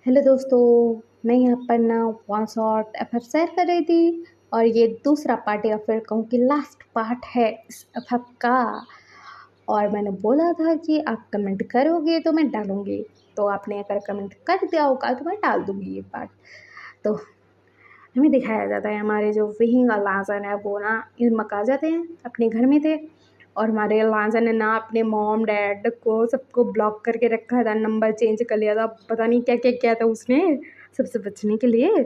Hello दोस्तों, मैं यहाँ पर ना वन शॉट एफ शेयर कर रही थी और ये दूसरा पार्ट या फिर कहूँ कि लास्ट पार्ट है इस एफ का। और मैंने बोला था कि आप कमेंट करोगे तो मैं डालूँगी, तो आपने अगर कमेंट कर दिया होगा तो मैं डाल दूँगी ये पार्ट। तो हमें दिखाया जाता है हमारे जो विहिंग और लाजन है वो ना इनमक आ जाते हैं, अपने घर में थे और हमारे लाजन ने ना अपने मॉम डैड को सबको ब्लॉक करके रखा था, नंबर चेंज कर लिया था, पता नहीं क्या क्या किया था उसने सबसे बचने के लिए।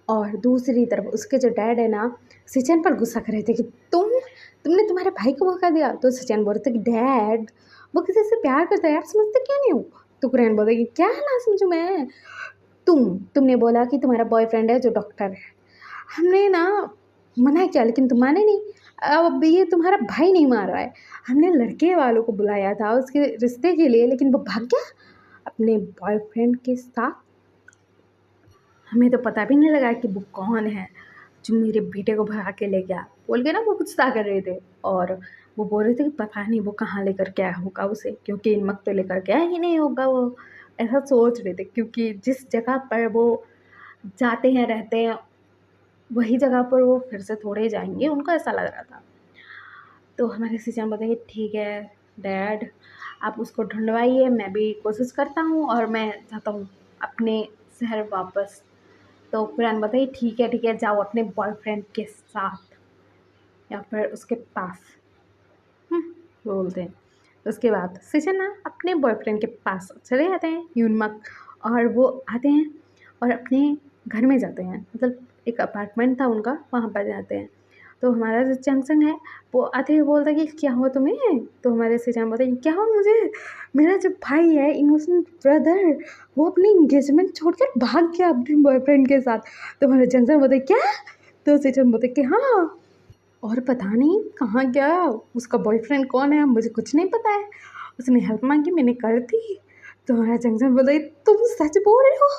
और दूसरी तरफ उसके जो डैड है ना सिचन पर गुस्सा कर रहे थे कि तुमने तुम्हारे भाई को धोखा दिया। तो सिचन बोल रहे थे कि डैड वो किसी से प्यार करता है, आप समझते क्यों नहीं हो। तो कुरैन बोलते कि क्या ना समझू मैं, तुमने बोला कि तुम्हारा बॉयफ्रेंड है जो डॉक्टर है, हमने ना मना किया लेकिन तुम माने नहीं। अब ये तुम्हारा भाई नहीं मार रहा है, हमने लड़के वालों को बुलाया था उसके रिश्ते के लिए लेकिन वो भाग गया अपने बॉयफ्रेंड के साथ। हमें तो पता भी नहीं लगा कि वो कौन है जो मेरे बेटे को भगा के ले गया, बोल के ना वो गुस्सा कर रहे थे। और वो बोल रहे थे कि पता नहीं वो कहाँ लेकर गया होगा उसे, क्योंकि इनमक तो लेकर गया ही नहीं होगा वो, ऐसा सोच रहे थे। क्योंकि जिस जगह पर वो जाते हैं रहते हैं वही जगह पर वो फिर से थोड़े जाएंगे, उनको ऐसा लग रहा था। तो हमारे सीजन बताइए ठीक है डैड आप उसको ढूंढवाइए, मैं भी कोशिश करता हूँ और मैं जाता हूँ अपने शहर वापस। तो कुरान बताइए ठीक है जाओ अपने बॉयफ्रेंड के साथ या फिर उसके पास। बोलते हैं। उसके बाद सिचन ना अपने बॉयफ्रेंड के पास चले जाते हैं यूनमक, और वो आते हैं और अपने घर में जाते हैं, मतलब एक अपार्टमेंट था उनका, वहाँ पर जाते हैं। तो हमारा जो जंक्शन है वो आते ही बोलता है कि क्या हुआ तुम्हें। तो हमारे सिचन बोलते हैं क्या हुआ मुझे, मेरा जो भाई है इनोसेंट ब्रदर वो अपनी इंगेजमेंट छोड़कर भाग गया अपने बॉयफ्रेंड के साथ। तो हमारे जंक्शन बोलते क्या। तो सिचन बोलते कि हाँ, और पता नहीं कहाँ गया, उसका बॉयफ्रेंड कौन है मुझे कुछ नहीं पता है, उसने हेल्प मांगी मैंने कर दी। तो हमारा जंक्शन बोला तुम सच बोल रहे हो।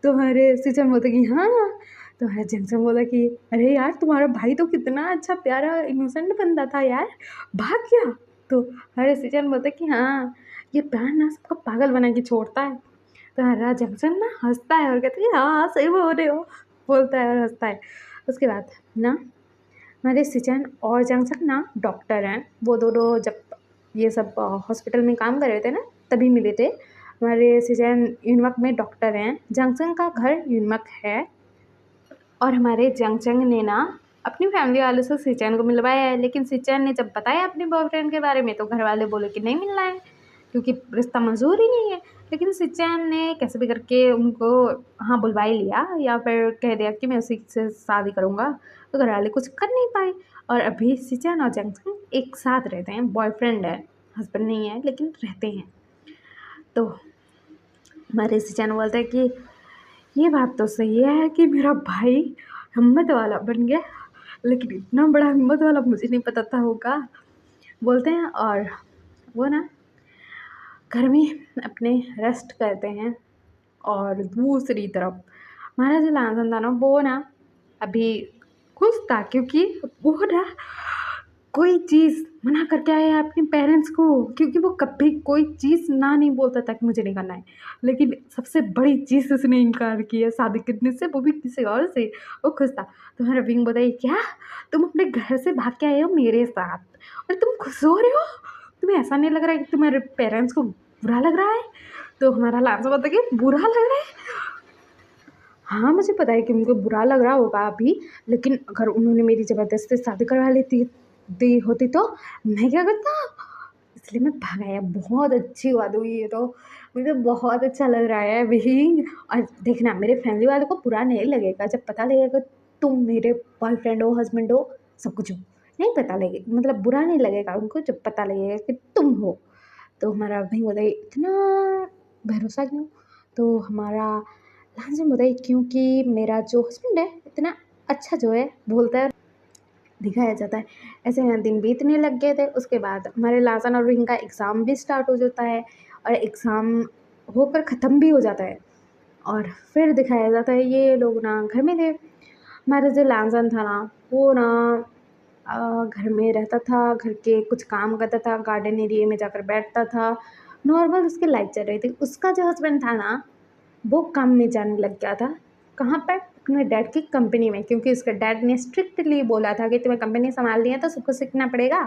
तो हमारे सिचन बोलते कि हाँ। तो हमारा जंक्शन बोला कि अरे यार तुम्हारा भाई तो कितना अच्छा प्यारा इनोसेंट बंदा था यार, भाग गया। तो हमारे सिचन बोलते कि हाँ ये प्यार ना सबको पागल बना के छोड़ता है। तो हमारा जंक्शन ना हंसता है और कहते हैं हाँ सही बोल रहे हो, बोलता है और हंसता है। उसके बाद ना हमारे सिचन और जंक्शन ना डॉक्टर हैं, वो दोनों जब ये सब हॉस्पिटल में काम कर रहे थे ना तभी मिले थे। हमारे सिचन यूनमक में डॉक्टर हैं, जंक्शन का घर यूनमक है। और हमारे जंक्शन ने ना अपनी फैमिली वालों से सिचन को मिलवाया है, लेकिन सिचन ने जब बताया अपने बॉयफ्रेंड के बारे में तो घर वाले बोले कि नहीं मिलना है क्योंकि रिश्ता मंजूर ही नहीं है। लेकिन सिचन ने कैसे भी करके उनको हाँ बुलवा ही लिया, या फिर कह दिया कि मैं उसी से शादी करूँगा। तो घर वाले कुछ कर नहीं पाए और अभी सिचन और जंक्शन एक साथ रहते हैं, बॉयफ्रेंड है हस्बैंड नहीं है लेकिन रहते हैं। तो हमारे सिचन बोलते हैं कि ये बात तो सही है कि मेरा भाई हिम्मत वाला बन गया, लेकिन इतना बड़ा हिम्मत वाला मुझे नहीं पता था होगा, बोलते हैं। और वो ना घर में अपने रेस्ट करते हैं। और दूसरी तरफ हमारा जो लांसन था ना वो ना अभी खुश था, क्योंकि वो ना कोई चीज़ मना करके आया अपने पेरेंट्स को, क्योंकि वो कभी कोई चीज़ ना नहीं बोलता था कि मुझे नहीं करना है, लेकिन सबसे बड़ी चीज़ उसने इनकार किया शादी करने से, वो भी किसी और से। वो खुश था। तुम्हारा विंग बताइए क्या, तुम अपने घर से भाग के आए हो मेरे साथ और तुम खुश हो रहे हो, तुम्हें ऐसा नहीं लग रहा है कि तुम्हारे पेरेंट्स को बुरा लग रहा है। तो हमारा लांसा बता कि बुरा लग रहा है। हाँ मुझे पता है कि उनको बुरा लग रहा होगा अभी, लेकिन अगर उन्होंने मेरी ज़बरदस्ती शादी करवा लेती दी होती तो मैं क्या करता, इसलिए मैं भाग आया। बहुत अच्छी बात हुई ये तो, मुझे बहुत अच्छा लग रहा है अभी। और देखना मेरे फैमिली वालों को बुरा नहीं लगेगा जब पता लगेगा तुम मेरे बॉयफ्रेंड हो हस्बैंड हो सब कुछ हो, नहीं पता लगे मतलब बुरा नहीं लगेगा उनको जब पता लगेगा कि तुम हो। तो हमारा भाई बोला इतना भरोसा क्यों। तो हमारा लांसन बताइए क्योंकि मेरा जो हस्बैंड है इतना अच्छा जो है बोलता है, दिखाया जाता है। ऐसे में दिन बीतने लग गए थे। उसके बाद हमारे लासन और विंग का एग्ज़ाम भी स्टार्ट हो जाता है और एग्ज़ाम होकर ख़त्म भी हो जाता है। और फिर दिखाया जाता है ये लोग ना घर में थे। हमारा जो लासन था ना वो ना घर में रहता था, घर के कुछ काम करता था, गार्डन एरिया में जाकर बैठता था, नॉर्मल उसकी लाइफ चल रही थी। उसका जो हस्बैंड था ना वो काम में जाने लग गया था। कहाँ पर? अपने डैड की कंपनी में, क्योंकि उसके डैड ने स्ट्रिक्टली बोला था कि तुम्हें कंपनी संभालनी है तो सबको सीखना पड़ेगा।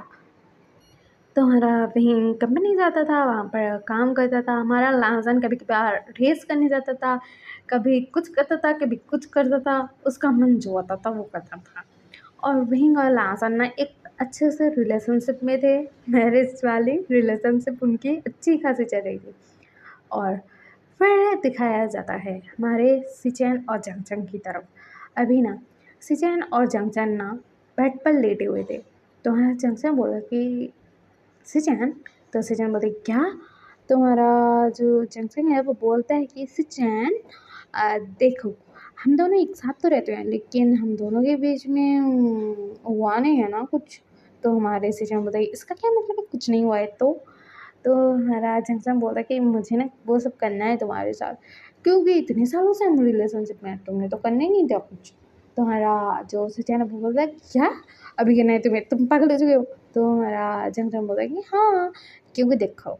तो हमारा वहीं कंपनी जाता था, वहाँ पर काम करता था। हमारा लाजन कभी कभार रेस करने जाता था, कभी कुछ करता था, कभी कुछ करता था। उसका मन जो होता था वो करता था। और वहीं का लाजन ना एक अच्छे से रिलेशनशिप में थे, मैरिज वाली रिलेशनशिप उनकी अच्छी खासी चल रही थी। और फिर दिखाया जाता है हमारे सिचेन और जंगचंग की तरफ। अभी ना सिचेन और जंगचंग ना बेड पर लेटे हुए थे। तो हमारा जंगचंग बोला कि सिचैन। तो सिचैन बोलते क्या? तो हमारा जो जंक्शन है वो बोलता है कि सिचैन, देखो हम दोनों एक साथ तो रहते हैं लेकिन हम दोनों के बीच में हुआ नहीं है ना कुछ। तो हमारे सिचैन बोलता है इसका क्या मतलब है कुछ नहीं हुआ है तो हमारा जंक्शन बोलता है कि मुझे ना वो सब करना है तुम्हारे साथ, क्योंकि इतने सालों से हम रिलेशनशिप में हैं, तुमने तो करने ही नहीं दिया कुछ। तो हमारा जो सिचैन है वो बोलता है क्या अभी कहना है तुम्हें, तुम पागल हो चुके हो? तो हमारा जमजम बोला कि हाँ, क्योंकि देखो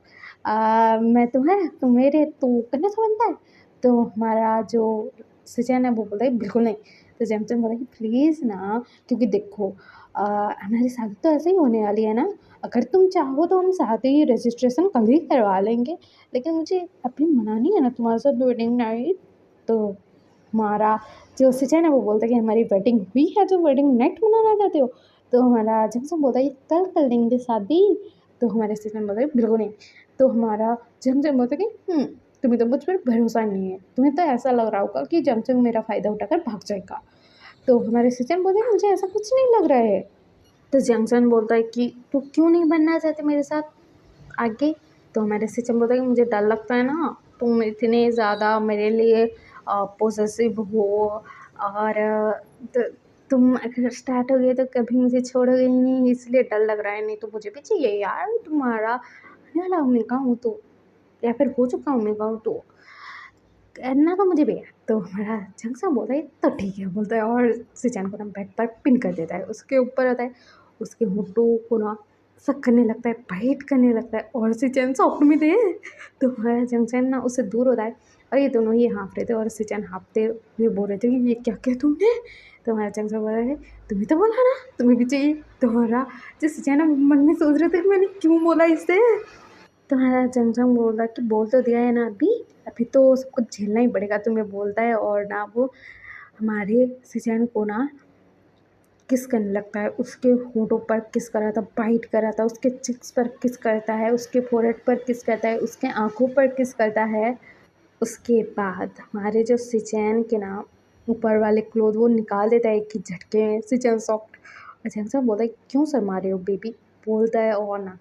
मैं तुम्हें तुम मेरे तो करना तो बनता है। तो हमारा जो सचिन है वो बोलता है बिल्कुल नहीं। तो जमजम बोला कि प्लीज़ ना, क्योंकि देखो हमारी शादी तो ऐसे ही होने वाली है ना, अगर तुम चाहो तो हम साथ ही रजिस्ट्रेशन कल ही करवा लेंगे, लेकिन मुझे अभी मनानी है ना तुम्हारे साथ वेडिंग नाइट। तो हमारा जो सचिन है वो बोलता है कि हमारी वेडिंग हुई है तो वेडिंग नाइट मनाना चाहते हो? तो हमारा जमसम बोलता है कल कर लेंगे शादी। तो हमारे सिस्टम बोलता है बिल्कुल नहीं। तो हमारा जमसम बोलता है कि तुम्हें तो मुझ पर भरोसा नहीं है, तुम्हें तो ऐसा लग रहा होगा कि जमसम मेरा फ़ायदा उठाकर भाग जाएगा। तो हमारे सिस्टम बोलते हैं मुझे ऐसा कुछ नहीं लग रहा है। तो जंक्शन बोलता है कि तू क्यों नहीं बनना चाहते मेरे साथ आगे? तो हमारे सिस्टम बोलता है कि मुझे डर लगता है ना, तुम इतने ज़्यादा मेरे लिए पॉसेसिव हो, और तो तुम अगर स्टार्ट हो गए तो कभी मुझे छोड़ोगे ही नहीं, इसलिए डर लग रहा है। नहीं तो मुझे भी चाहिए यार, तुम्हारा आने वाला हूँ मैं कहूँ तो, या फिर हो चुका हूँ मैं कहूँ तो, करना तो मुझे भी है। तो हमारा जंक्शन बोलता है तो ठीक है बोलता है, और सिचैन को ना बेड पर पिन कर देता है, उसके ऊपर रहता है, उसके होठों को ना सक करने लगता है, बाइट करने लगता है, और सिचैन सॉफ्ट में थे। तो हमारा जंक्शन ना उससे दूर होता है, और ये दोनों ही हाँफ रहे थे, और सिचैन हाँफते हुए बोल रहे थे कि ये क्या किया तुमने? तो हमारा जंक्शन बोल रहा है तुम्हें तो बोला ना तुम्हें भी चाहिए। तो हमारा जो सिचैन है मन में सोच रहे थे कि मैंने क्यों बोला इससे। तुम्हारा जमजम बोल रहा कि बोल तो दिया है ना अभी, अभी तो सब कुछ झेलना ही पड़ेगा तुम्हें बोलता है। और ना वो हमारे सिचैन को ना किस करने लगता है, उसके होठों पर किस कर रहा था, बाइट कर रहा था, उसके चिक्स पर किस करता है, उसके फोrehead पर किस करता है, उसके आँखों पर किस करता है। उसके बाद हमारे जो सिचैन के ना ऊपर वाले क्लोथ वो निकाल देता है एक ही झटके में। सिचैन सॉफ्ट, और जैसा बोलता है क्यों शर्मा रहे हो बेबी बोलता है, और ना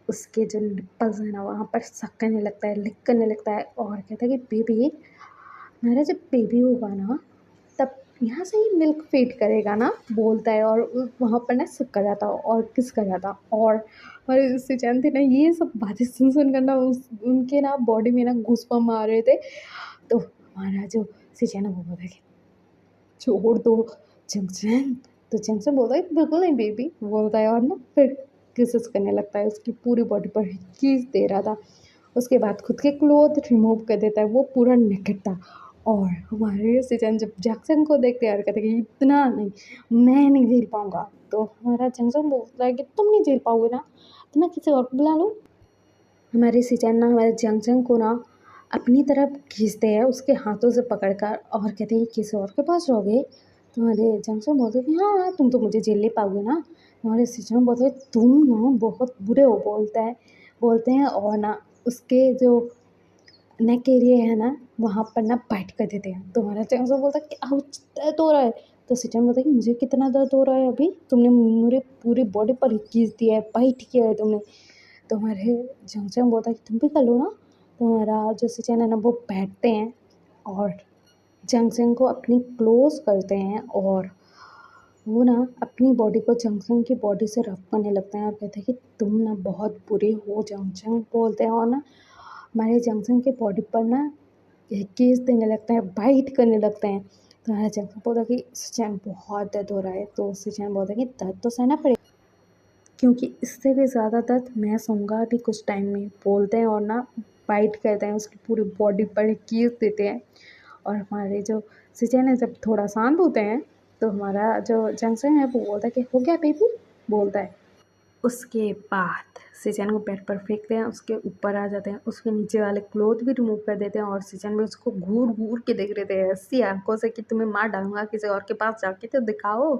उसके जो निप्पल्स हैं ना वहाँ पर सक करने लगता है, लिक करने लगता है, और कहता है कि बेबी मेरा जब बेबी होगा ना तब यहाँ से ही मिल्क फीड करेगा ना बोलता है। और वहाँ पर ना सक कर जाता और किस कर जाता, और उससे जानते ना ये सब बातें सुन कर ना उनके ना बॉडी में ना घूसपम्प आ रहे थे। तो हमारा जो सिचैन है वो बोलता है कि छोड़ दो जंक्शन। तो जंक्शन बोलता है बिल्कुल नहीं बेबी बोलता है, और ना फिर किसेस करने लगता है, उसकी पूरी बॉडी पर किस दे रहा था। उसके बाद खुद के क्लोथ रिमूव कर देता है, वो पूरा नेकेड था। और हमारे सिचन जब जंक्शन को देखते हैं और कहते हैं कि इतना नहीं, मैं नहीं झेल पाऊंगा। तो हमारा जंक्शन बोलता है कि तुम नहीं झेल पाओगे ना तो मैं किसी और को बुला लूँ। हमारे सिचन ना हमारे जंक्शन को ना अपनी तरफ खींचते हैं उसके हाथों से पकड़कर, और कहते हैं किसी और के पास रहोगे? तो हमारे जंक्शन बोलते हैं कि हाँ तुम तो मुझे झेल नहीं पाओगे ना। हमारे सिचन बोलते हैं तुम ना बहुत बुरे हो बोलते हैं, और ना उसके जो नेक एरिया है ना वहाँ पर ना बाइट कर देते हैं। तो हमारा जंक्शन बोलता है कि आउच दर्द हो रहा है। तो सिचन बोलता है कि मुझे कितना दर्द हो रहा है अभी, तुमने मेरे पूरी बॉडी पर खींच दिया है, बाइट किया है तुमने। तो हमारे जंक्शन बोलता है कि तुम भी कर लो ना। तो हमारा जो सिचन है ना वो बैठते हैं, और जंक्शन को अपनी क्लोज करते हैं, और वो ना अपनी बॉडी को जंक्शन की बॉडी से रब करने लगते हैं, और कहते हैं कि तुम ना बहुत बुरे हो जंक्शन बोलते हैं। और ना हमारे जंक्शन के बॉडी पर ना किस देने लगते हैं, बाइट करने लगते हैं। तो हमारा जंक्शन बोलता है कि सिचन बहुत दर्द हो रहा है। तो सिचन बोलता है कि दर्द तो सहना पड़ेगा, क्योंकि इससे भी ज़्यादा दर्द मैं सहूँगा अभी कुछ टाइम में बोलते हैं। और ना बाइट करते हैं, उसकी पूरी बॉडी पर कीस देते हैं। और हमारे जो सिचन है जब थोड़ा शांत होते हैं तो हमारा जो जंक्शन है वो बोलता है कि हो गया बेबी, बोलता है। उसके बाद सिचन को बेड पर फेंकते हैं, उसके ऊपर आ जाते हैं, उसके नीचे वाले क्लोथ भी रिमूव कर देते हैं और सिचन भी उसको घूर घूर के देख रहे थे ऐसी आंखों से कि तुम्हें मार डालूंगा, किसी और के पास जाके तो दिखाओ।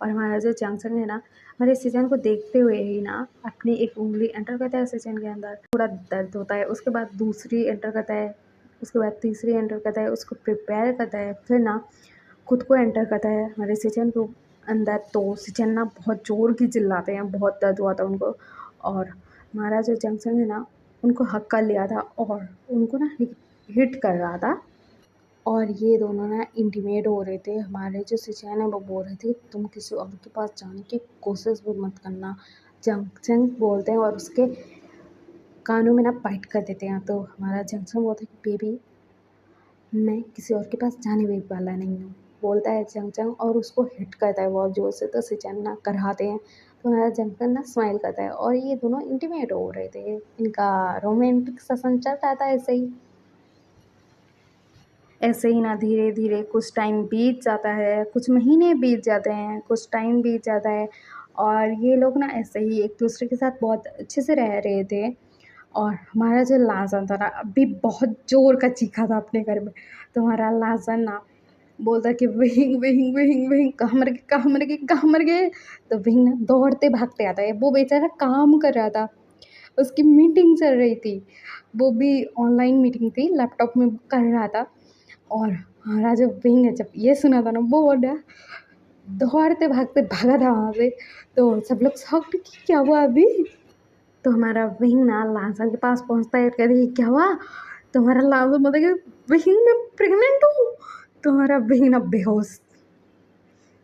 और हमारा जो जंक्शन है ना, हमारे सिचन को देखते हुए ही ना अपनी एक उंगली एंटर करता है सिचन के अंदर, थोड़ा दर्द होता है, उसके बाद दूसरी एंटर करता है, उसके बाद तीसरी एंटर करता है, उसको प्रिपेयर करता है, फिर ना खुद को एंटर करता है हमारे सिचन को अंदर। तो सिचन ना बहुत ज़ोर की चिल्लाते हैं, बहुत दर्द हुआ था उनको। और हमारा जो जंक्शन है ना उनको हक कर लिया था और उनको ना हिट कर रहा था। और ये दोनों ना इंटीमेट हो रहे थे, हमारे जो सिचन है वो बोल रहे थे तुम किसी और के पास जाने की कोशिश भी मत करना। जंक्शन बोलते हैं और उसके कानों में ना बाइट कर देते हैं। तो हमारा जंक्शन बोलता है कि बेबी मैं किसी और के पास जाने भी वाला नहीं हूँ, बोलता है जंक्शन और उसको हिट करता है बहुत ज़ोर से। तो सिचन ना कराते हैं तो हमारा जंक्शन ना स्माइल करता है और ये दोनों इंटीमेट हो रहे थे, इनका रोमांटिक सेशन चल रहा था ऐसे ही ना धीरे धीरे कुछ टाइम बीत जाता है, कुछ महीने बीत जाते हैं, कुछ टाइम बीत जाता है और ये लोग ना ऐसे ही एक दूसरे के साथ बहुत अच्छे से रह रहे थे। और हमारा जो लाजन था ना अभी बहुत ज़ोर का चीखा था अपने घर में। तो हमारा लाजन ना बोलता कि विंग विंग विंग विंग कहाँ मर गए, कहाँ मर गए, कहाँ मर गए। तो विंग ना दौड़ते भागते आता है, वो बेचारा काम कर रहा था, उसकी मीटिंग चल रही थी, वो भी ऑनलाइन मीटिंग थी, लैपटॉप में कर रहा था। और हमारा जो विंग है जब ये सुना था ना वो बोला दौड़ते भागते भागा था वहाँ से। तो सब लोग शॉक्ड कि क्या हुआ अभी। तो हमारा विंग ना लाजन के पास पहुँचता है, कहते हैं क्या हुआ। तो हमारा लाजन बोलता है कि विंग मैं प्रेग्नेंट हूँ। तो हमारा विंग ना बेहोश,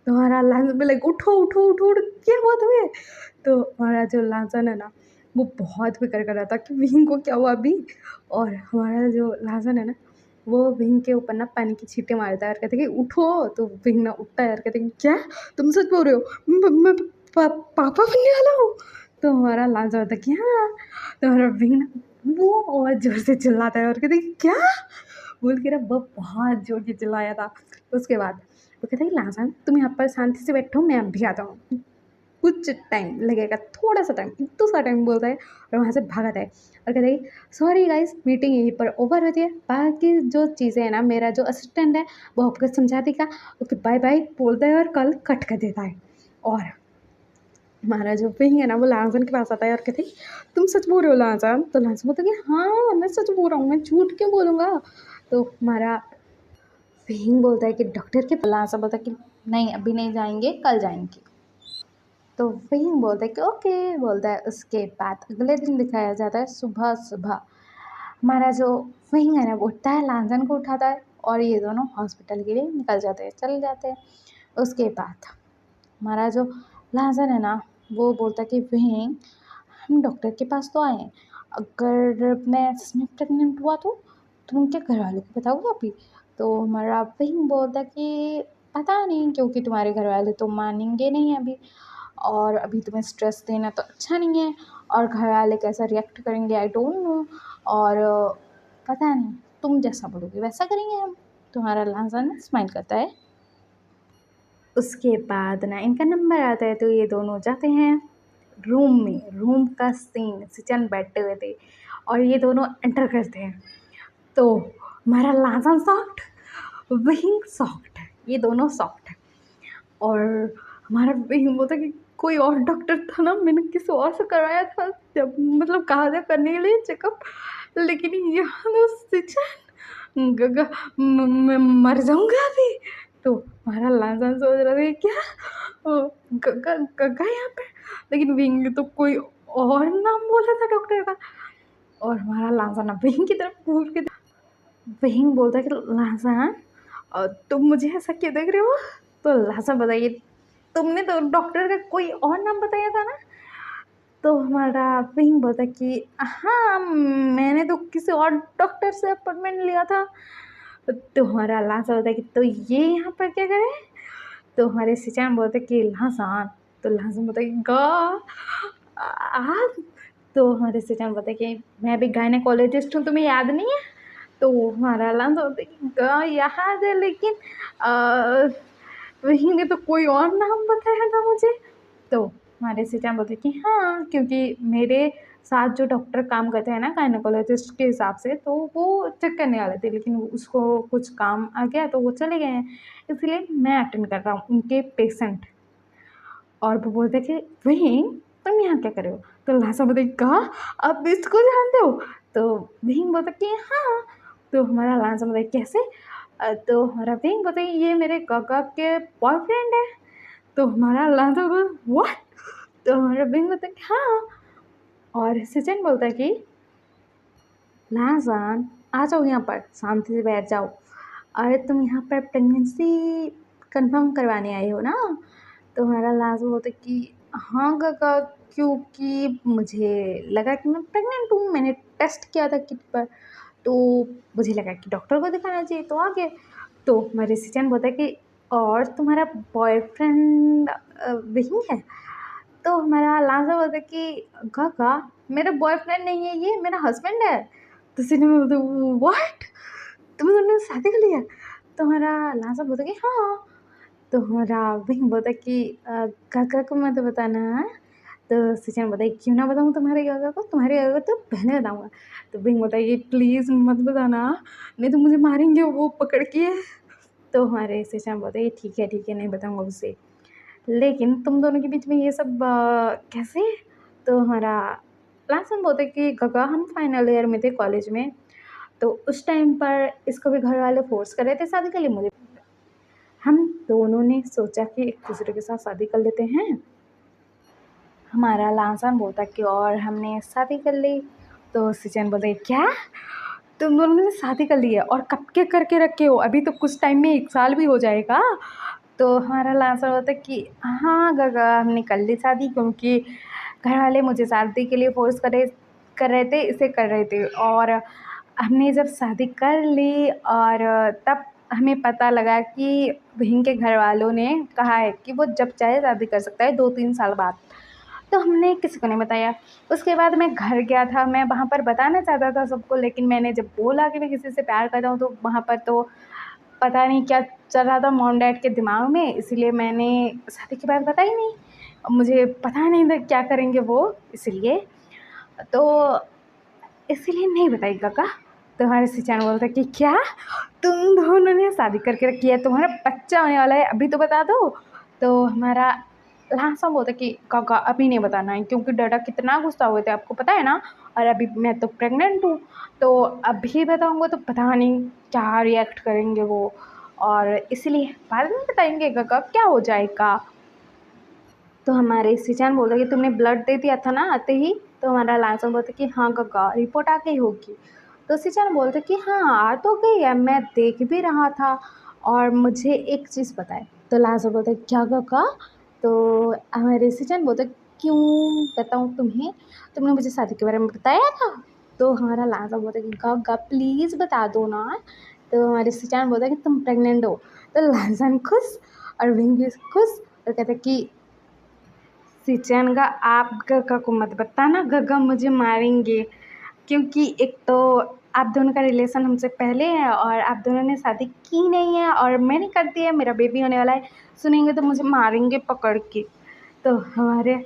तो हमारा लाजन बोला उठो उठो उठो उठो, क्या हुआ तुम्हें। तो हमारा जो लाजन है ना वो बहुत फिक्र कर रहा था कि विंग को क्या हुआ अभी। और हमारा जो लाजन है ना वो विंग के ऊपर ना पानी की छींटे मारता है और कहते हैं कि उठो। तो विंग ना उठता है और कहते हैं क्या तुम सच बोल रहे हो, मैं पापा बनने वाला हूँ। तो हमारा लाजन होता है कि हाँ। तो हमारा विंग ना वो और जोर से चिल्लाता है और कहते हैं क्या बोल के ना वो बहुत जोर की चिल्लाया था। उसके बाद वो कहता है लाजन तुम यहाँ पर शांति से बैठो, मैं अभी आता हूँ, कुछ टाइम लगेगा, थोड़ा सा टाइम, इतना सा टाइम बोलता है और वहाँ से भागता है और कहता है सॉरी गाइस मीटिंग यहीं पर ओवर होती है, बाकी जो चीज़ें हैं ना मेरा जो असिस्टेंट है वो आपको समझा देगा, ओके बाय बाय बोलता है और कल कट कर देता है। और हमारा जो विंग है ना वो लाजन के पास आता है और कहते हैं तुम सच बोल रहे हो लाजन। तो लाजन बोलता है कि हाँ मैं सच बोल रहा हूँ, मैं झूठ क्यों बोलूँगा। तो हमारा विंग बोलता है कि डॉक्टर के पास, बोलता है कि नहीं अभी नहीं जाएंगे, कल जाएंगे। तो वही बोलता है कि ओके बोलता है। उसके बाद अगले दिन दिखाया जाता है सुबह सुबह हमारा जो वही है ना वो उठता है, लाजन को उठाता है और ये दोनों हॉस्पिटल के लिए निकल जाते हैं, चले जाते हैं। उसके बाद हमारा जो लाजन है ना वो बोलता है कि वही हम डॉक्टर के पास तो आए हैं, अगर मैं सच में प्रेग्नेंट हुआ तो तुम क्या घर वालों को बताओगे अभी। तो हमारा वही बोलता है कि पता नहीं, क्योंकि तुम्हारे घर वाले तो मानेंगे नहीं अभी, और अभी तुम्हें स्ट्रेस देना तो अच्छा नहीं है, और घर वाले कैसा रिएक्ट करेंगे आई डोंट नो, और पता नहीं, तुम जैसा बोलोगे वैसा करेंगे हम। तुम्हारा लाजन स्माइल करता है। उसके बाद ना इनका नंबर आता है तो ये दोनों जाते हैं रूम में, रूम का सीन, सिचन बैठे हुए थे और ये दोनों एंटर करते हैं। तो हमारा लाजन सॉफ्ट, विंग सॉफ्ट है, ये दोनों सॉफ्ट है। और हमारा विंग बोलता कि कोई और डॉक्टर था ना, मैंने किसी और से करवाया था, जब मतलब कहा था करने के लिए चेकअप, लेकिन यहाँ तो सिचन मैं मर जाऊंगा अभी। तो हमारा लाजन सोच रहा था क्या गगा गगा यहाँ पे, लेकिन विंग तो कोई और नाम बोला था डॉक्टर का। और हमारा लाजन विंग की तरफ घूर के विंग बोलता है कि लाजन तुम मुझे ऐसा क्यों देख रहे हो। तो लाजन बताइए तुमने तो डॉक्टर का कोई और नाम बताया था ना। तो हमारा विंग बोलता है कि हाँ मैंने तो किसी और डॉक्टर से अपॉइंटमेंट लिया था। तो हमारा लाजन बोलता है कि तो ये यहाँ पर क्या करे। तो हमारे सिचन बोलते कि लाजन, तो लाजन बोलता है गा आप तो हमारे सिस्टर बोलते कि मैं भी गायनेकोलॉजिस्ट हूँ, तुम्हें याद नहीं है? तो हमारा लांस बोलते कि याद है, लेकिन वहीं ने तो कोई और नाम बताया था मुझे। तो हमारे सिस्टर बोलते कि हाँ, क्योंकि मेरे साथ जो डॉक्टर काम करते हैं ना गायनेकोलॉजिस्ट के हिसाब से, तो वो चेक करने वाले थे, लेकिन उसको कुछ काम आ गया तो वो चले गए हैं, इसलिए मैं अटेंड कर रहा हूँ उनके पेशेंट। और वो बोलते कि वहीं तुम यहाँ क्या कर रहे हो? तो लासा बोलते कहा आप इसको जानते हो? तो विंग बोलता कि हाँ। तो हमारा लासा बोलता कैसे? तो हमारा विंग बोलता ये मेरे काका के बॉयफ्रेंड है। तो हमारा लासा बोलता व्हाट? तो हमारा विंग बोलता कि हाँ। और सचिन बोलता है कि लाजान आ जाओ यहाँ पर, शांति से बैठ जाओ। अरे तुम यहाँ पर प्रेगनेंसी कंफर्म करवाने आए हो ना? तो हमारा लास्ट बोलता कि हाँ काका, क्योंकि मुझे लगा कि मैं प्रेग्नेंट हूँ, मैंने टेस्ट किया था किट पर, तो मुझे लगा कि डॉक्टर को दिखाना चाहिए, तो आ गए। तो मेरे सिचन बोलता है कि और तुम्हारा बॉयफ्रेंड वही है? तो हमारा लांसा बोलता है कि काका मेरा बॉयफ्रेंड नहीं है, ये मेरा हस्बैंड है। तो सिने में बोलते व्हाट, तुम दोनों ने शादी कर लिया? तो हमारा लांसा बोलता है कि हाँ। तो हमारा विंग बोलता है कि काका को मत बताना, हाँ? तो सिचन बोलता है क्यों ना बताऊँ तुम्हारे काका को? तुम्हारे काका को तो पहले बताऊँगा। तो विंग बोलता है कि प्लीज़ मत बताना, नहीं तो मुझे मारेंगे वो पकड़ के। तो हमारे सिचन बोलते हैं ठीक है नहीं बताऊँगा उसे, लेकिन तुम दोनों के बीच में ये सब कैसे? तो हमारा लास्ट में बोलते कि काका हम फाइनल ईयर में थे कॉलेज में, तो उस टाइम पर इसको भी घर वाले फोर्स कर रहे थे शादी के लिए। मुझे हम दोनों ने सोचा कि एक दूसरे के साथ शादी कर लेते हैं। हमारा लांसन बोलता कि और हमने शादी कर ली। तो सिचन बोलते क्या तुम दोनों ने शादी कर ली है? और कब के करके रखे हो? अभी तो कुछ टाइम में 1 साल भी हो जाएगा। तो हमारा लांसन बोलता कि हाँ गगा हमने कर ली शादी, क्योंकि घर वाले मुझे शादी के लिए फोर्स कर रहे थे, इसे कर रहे थे। और हमने जब शादी कर ली और तब हमें पता लगा कि बहन के घर वालों ने कहा है कि वो जब चाहे शादी कर सकता है 2-3 साल बाद। तो हमने किसी को नहीं बताया। उसके बाद मैं घर गया था, मैं वहाँ पर बताना चाहता था सबको, लेकिन मैंने जब बोला कि मैं किसी से प्यार करता हूँ तो वहाँ पर तो पता नहीं क्या चल रहा था मॉम डैड के दिमाग में, इसीलिए मैंने शादी के बाद बताई नहीं। मुझे पता नहीं था क्या करेंगे वो, इसलिए तो इसीलिए नहीं बताई काका। तो हमारे सिचान बोलता कि क्या तुम दोनों ने शादी करके रखी है, तुम्हारा बच्चा होने वाला है, अभी तो बता दो। तो हमारा लासा बोलता कि काका अभी नहीं बताना है, क्योंकि डैडा कितना गुस्सा हुए थे आपको पता है ना, और अभी मैं तो प्रेग्नेंट हूँ, तो अभी बताऊँगा तो पता नहीं क्या रिएक्ट करेंगे वो, और इसलिए बाद में बताएंगे काका क्या हो जाएगा। तो हमारे सिचान बोलता कि तुमने ब्लड दे दिया था ना आते ही? तो हमारा लांसन बोलता कि हाँ काका रिपोर्ट आ गई होगी। तो सिचान बोलता कि हाँ आ तो गई है, मैं देख भी रहा था, और मुझे एक चीज़ बताए। तो लांसन बोलता क्या काका? तो हमारे सिचान बोलता क्यों बताऊँ तुम्हें, तुमने मुझे शादी के बारे में बताया था? तो हमारा लांसन बोलता कि काका प्लीज़ बता दो ना। तो हमारे सिचान बोलता कि तुम प्रेग्नेंट हो। तो लांसन खुश और विंग भी खुश, और कहते कि सिचन का आप गगा को मत बताना, गगा मुझे मारेंगे, क्योंकि एक तो आप दोनों का रिलेशन हमसे पहले है और आप दोनों ने शादी की नहीं है और मैंने कर दी है, मेरा बेबी होने वाला है, सुनेंगे तो मुझे मारेंगे पकड़ के। तो हमारे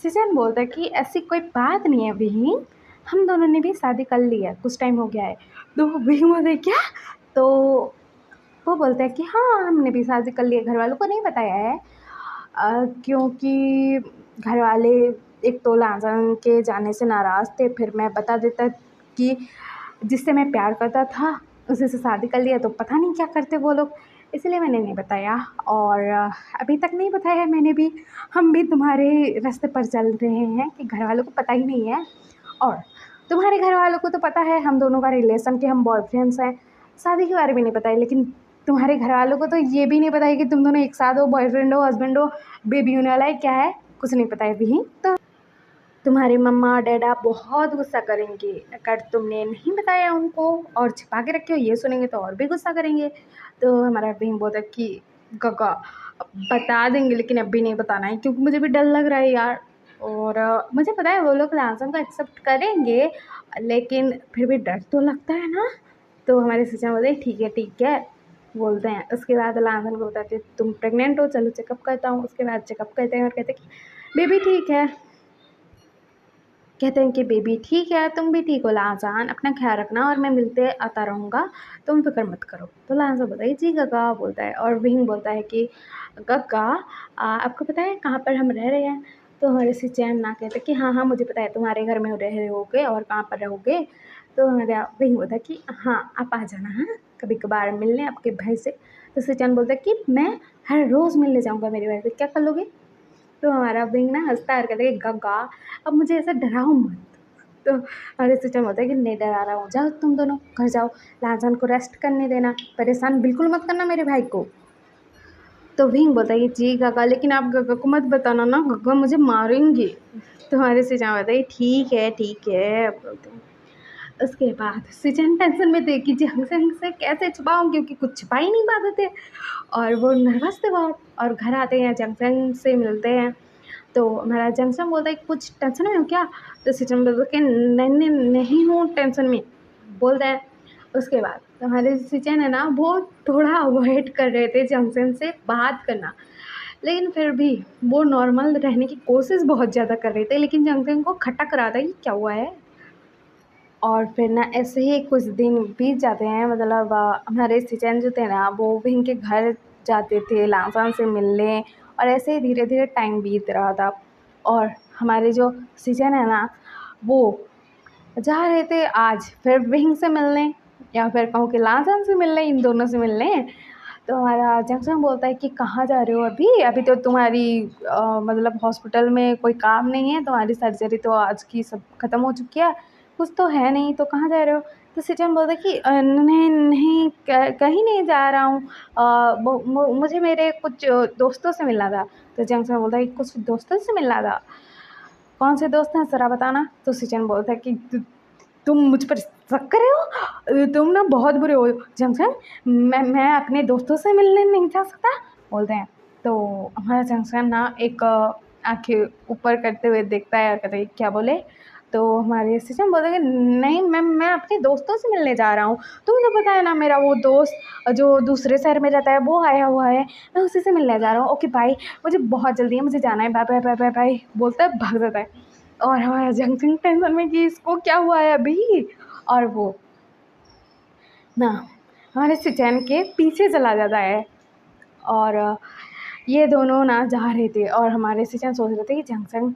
सिचन बोलता है कि ऐसी कोई बात नहीं है बहन, हम दोनों ने भी शादी कर ली है, कुछ टाइम हो गया है। तो बहन बोलते क्या? तो वो बोलता है कि हाँ हमने भी शादी कर ली है, घर वालों को नहीं बताया है, क्योंकि घर वाले एक तो लाजन के जाने से नाराज़ थे, फिर मैं बता देता कि जिससे मैं प्यार करता था उसी से शादी कर लिया तो पता नहीं क्या करते वो लोग, इसलिए मैंने नहीं बताया। और अभी तक नहीं बताया है मैंने भी, हम भी तुम्हारे रास्ते पर चल रहे हैं कि घर वालों को पता ही नहीं है, और तुम्हारे घर वालों को तो पता है हम दोनों का रिलेशन कि हम बॉयफ्रेंड्स हैं, शादी के बारे में नहीं पता है, लेकिन तुम्हारे घर वालों को तो ये भी नहीं पता है कि तुम दोनों एक साथ हो, बॉयफ्रेंड हो, हस्बैंड हो, बेबी होने वाला है, क्या है कुछ नहीं पता है भी। तो तुम्हारे मम्मा डैडा बहुत गुस्सा करेंगे अगर तुमने नहीं बताया उनको और छिपा के रखे हो, ये सुनेंगे तो और भी गुस्सा करेंगे। तो हमारा बहन बोलता है कि गगा बता देंगे लेकिन अभी नहीं बताना है, क्योंकि मुझे भी डर लग रहा है यार, और मुझे पता है वो लोग लाजम को एक्सेप्ट करेंगे, लेकिन फिर भी डर तो लगता है ना। तो हमारे सिस्टर बोलते हैं ठीक है बोलते हैं। उसके बाद लाजम को बताते तुम प्रेग्नेंट हो, चलो चेकअप करता हूँ। उसके बाद चेकअप करते हैं और कहते हैं कि बेबी ठीक है। कहते हैं कि बेबी ठीक है, तुम भी ठीक हो लाजान, अपना ख्याल रखना और मैं मिलते आता रहूँगा, तुम फिक्र मत करो। तो लाजा बोलता है जी गगा बोलता है। और विंग बोलता है कि गगा आपको पता है कहाँ पर हम रह रहे हैं? तो हमारे से चैन ना कहते कि हाँ हाँ मुझे पता है, तुम्हारे घर में रह रहे होगे और कहाँ पर रहोगे। तो हमारा विंग बोलता है कि हाँ आप आ जाना, हाँ कभी कभार मिलने आपके भाई से। तो सिचैन बोलता है कि मैं हर रोज़ मिलने जाऊँगा मेरे भाई से, क्या कर लोगे? तो हमारा विंग ना हंसता है और कहता है कि गगा अब मुझे ऐसा डराओ मत। तो हमारे सिस्टम होता है कि नहीं डरा रहा हूँ, जाओ तुम दोनों घर जाओ, लाजान को रेस्ट करने देना, परेशान बिल्कुल मत करना मेरे भाई को। तो विंग बोलता है कि जी गगा लेकिन आप गगा को मत बताना ना, गगा मुझे मारेंगे। तो हमारे सिचन होता है ठीक है बोलते हैं। उसके बाद सिचन टेंशन में थे कि जंगसन से कैसे छुपाऊँ, क्योंकि कुछ छुपा ही नहीं पाते थे और वो नर्वस थे बहुत। और घर आते हैं, जंगसन से मिलते हैं। तो हमारा जंक्शन बोलता है कुछ टेंशन में हो क्या? तो सिचन बोलता है कि नहीं हूँ टेंशन में बोलता है। उसके बाद तो हमारे सिचन है ना वो थोड़ा अवॉइड कर रहे थे जंक्शन से बात करना, लेकिन फिर भी वो नॉर्मल रहने की कोशिश बहुत ज़्यादा कर रहे थे, लेकिन जंक्शन को खटक रहा था कि क्या हुआ है। और फिर ना ऐसे ही कुछ दिन बीत जाते हैं, मतलब हमारे सिचन जो थे ना वो विंग के घर जाते थे लांसान से मिलने, और ऐसे ही धीरे धीरे टाइम बीत रहा था। और हमारे जो सिचन है ना वो जा रहे थे आज फिर विंग से मिलने, या फिर कहूँ कि लांसान से मिलने, इन दोनों से मिलने। तो हमारा जंक्शन बोलता है कि कहाँ जा रहे हो अभी? अभी तो तुम्हारी मतलब हॉस्पिटल में कोई काम नहीं है, तुम्हारी सर्जरी तो आज की सब ख़त्म हो चुकी है, कुछ तो है नहीं, तो कहाँ जा रहे हो? तो सिचन बोलता है कि नहीं नहीं कहीं नहीं जा रहा हूँ, मुझे मेरे कुछ दोस्तों से मिलना था। तो जंक्शन बोलता है कि कुछ दोस्तों से मिलना था, कौन से दोस्त हैं ज़रा बताना। तो सिचन बोलता है कि तुम मुझ पर शक कर रहे हो, तुम ना बहुत बुरे हो जंक्शन, मैं अपने दोस्तों से मिलने नहीं जा सकता बोलते हैं। तो हमारा जंक्शन ना एक आंखें ऊपर करते हुए देखता है और कहता है क्या बोले? तो हमारे सिस्टम बोलते हैं कि नहीं मैं अपने दोस्तों से मिलने जा रहा हूँ, तुम्हें तो पता है ना मेरा वो दोस्त जो दूसरे शहर में रहता है वो आया हुआ है, मैं उसी से मिलने जा रहा हूँ, ओके बाय, मुझे बहुत जल्दी है, मुझे जाना है, bye bye bye bye bye बोलता है भाग जाता है। और हमारा जंक्शन टेंशन में कि इसको क्या हुआ है अभी। और वो ना हमारे सिचैन के पीछे चला जाता है। और ये दोनों ना जा रहे थे और हमारे सिचैन सोच रहे थे कि जंक्शन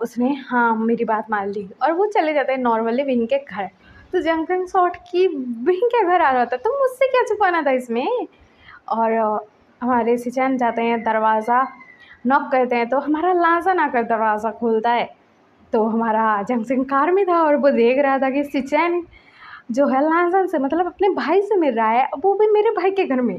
उसने हाँ मेरी बात मान ली, और वो चले जाते हैं नॉर्मली विंग के घर। तो जंक्शन शॉट की विंग के घर आ रहा था, तो मुझसे क्या छुपाना था इसमें। और हमारे सिचैन जाते हैं, दरवाज़ा नॉक करते हैं, तो हमारा लाजन आकर दरवाज़ा खोलता है। तो हमारा जंक्शन कार में था और वो देख रहा था कि सिचैन जो है लाजन से मतलब अपने भाई से मिल रहा है, वो भी मेरे भाई के घर में,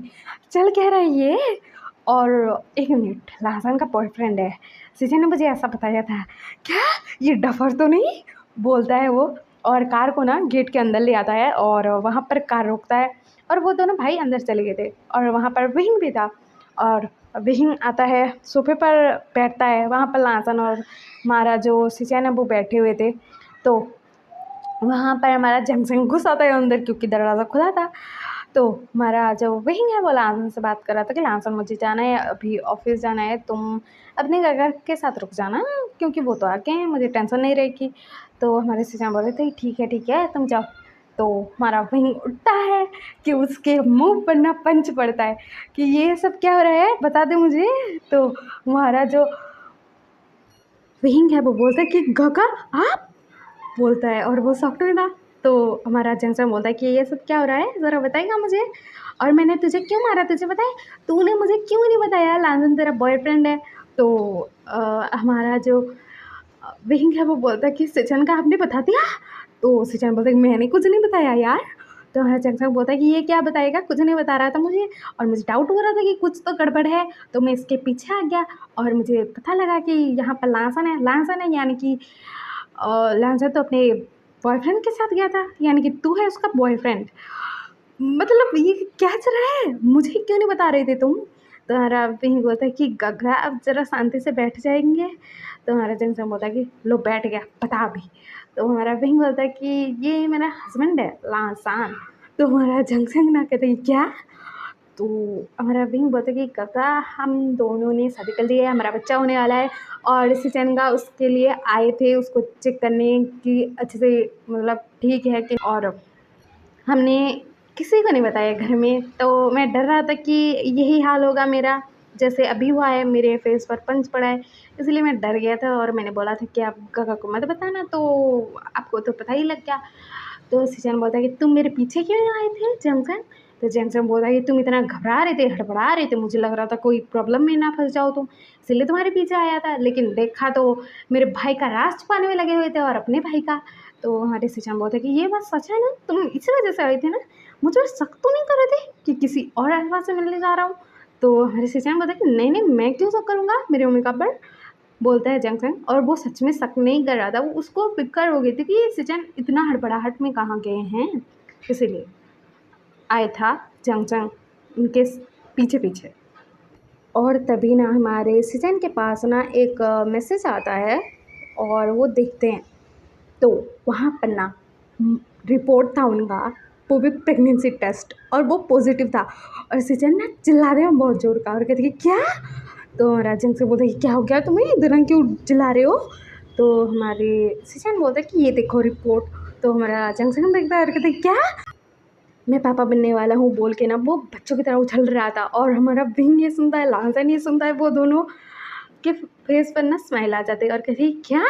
चल कह रहा है ये। और एक मिनट, लाजन का बॉयफ्रेंड है, सिचैन ने मुझे ऐसा बताया था, क्या ये डफर तो नहीं बोलता है वो। और कार को ना गेट के अंदर ले आता है और वहाँ पर कार रोकता है, और वो दोनों भाई अंदर चले गए थे और वहाँ पर विंग भी था। और विंग आता है, सोफे पर बैठता है, वहाँ पर लाजन और हमारा जो सिचैन है वो बैठे हुए थे। तो वहाँ पर हमारा जंक्शन घुस आता है अंदर, क्योंकि दरवाज़ा खुला था। तो हमारा जो विंग है वो लांसन से बात कर रहा था कि लांसन मुझे जाना है, अभी ऑफिस जाना है, तुम अपने घर के साथ रुक जाना, क्योंकि वो तो आके हैं, मुझे टेंशन नहीं रहेगी। तो हमारे सिस्टम बोल रहे थे ठीक है तुम जाओ। तो हमारा विंग उठता है कि उसके मुंह पर ना पंच पड़ता है कि ये सब क्या हो रहा है बता दे मुझे। तो हमारा जो विंग है वो बोलता है कि गगा आप बोलता है, और वो सॉफ्ट में था। तो हमारा जंक्शन बोलता है कि ये सब क्या हो रहा है, ज़रा बताएगा मुझे, और मैंने तुझे क्यों मारा तुझे पता है, तूने मुझे क्यों नहीं बताया लांसन तेरा बॉयफ्रेंड है। तो हमारा जो विंग है वो बोलता है कि सिचन का आपने बता दिया। तो सिचन बोलता है कि मैंने कुछ नहीं बताया यार। तो हमारा जंक्शन बोलता है कि ये क्या बताएगा, कुछ नहीं बता रहा था मुझे, और मुझे डाउट हो रहा था कि कुछ तो गड़बड़ है, तो मैं इसके पीछे आ गया और मुझे पता लगा कि यहाँ पर लांसन है यानी कि लांसा तो अपने बॉयफ्रेंड के साथ गया था, यानी कि तू है उसका बॉयफ्रेंड। मतलब ये क्या चल रहा है, मुझे क्यों नहीं बता रहे थे तुम? तो हमारा विंग बोलता है कि गगा अब ज़रा शांति से बैठ जाएंगे। तो हमारा जंगसन बोलता है कि लो बैठ गया बता अभी। तो हमारा विंग बोलता है कि ये मेरा हस्बैंड है लासान। तो हमारा जंगसन ना कहते हैं क्या। तो हमारा विंग बोलता है कि काका हम दोनों ने शादी कर ली है, हमारा बच्चा होने वाला है और सिचनगा उसके लिए आए थे उसको चेक करने कि अच्छे से मतलब ठीक है कि। और हमने किसी को नहीं बताया घर में, तो मैं डर रहा था कि यही हाल होगा मेरा जैसे अभी हुआ है, मेरे फेस पर पंच पड़ा है, इसलिए मैं डर गया था और मैंने बोला था कि आप काका को मत बताना, तो आपको तो पता ही लग गया। तो सिचन बोलता है कि तुम मेरे पीछे क्यों आए थे जंक्शन। तो जंक्शन बोलता है कि तुम इतना घबरा रहे थे, हड़बड़ा रहे थे, मुझे लग रहा था कोई प्रॉब्लम में ना फंस जाओ तुम, इसलिए तुम्हारे पीछे आया था, लेकिन देखा तो मेरे भाई का राज छुपाने में लगे हुए थे और अपने भाई का। तो हमारे सिचन बोलते कि ये बात सच है ना, तुम इसी वजह से आए थे ना, मुझे शक तो नहीं कर रहे थे कि किसी और अल्फा से मिलने जा रहा हूँ। तो हमारे सिचन बोलते कि नहीं नहीं मैं क्यों शक करूँगा मेरे मम्मी का पर। बोलता है जंक्शन, और वो सच में शक नहीं कर रहा था, वो उसको फिक्र हो गई थी कि ये सिचन इतना हड़बड़ाहट में कहाँ गए हैं, इसीलिए आया था जंक्शन उनके पीछे पीछे। और तभी ना हमारे सिचन के पास ना एक मैसेज आता है और वो देखते हैं तो वहाँ पर ना रिपोर्ट था उनका, वो भी प्रेगनेंसी टेस्ट, और वो पॉजिटिव था। और सिचन ना चिल्ला रहे हैं बहुत जोर का और कहते कि क्या। तो हमारा जंग से बोलते कि क्या हो गया तुम्हें, इतना क्यों चिल्ला रहे हो। तो हमारे सिचन बोलते कि ये देखो रिपोर्ट। तो हमारा जंक्शन देखता है और कहते क्या, मैं पापा बनने वाला हूँ बोल के ना वो बच्चों की तरह उछल रहा था। और हमारा विंग ये सुनता है, लांसन ये सुनता है, वो दोनों के फेस पर ना स्माइल आ जाती है और कहती क्या।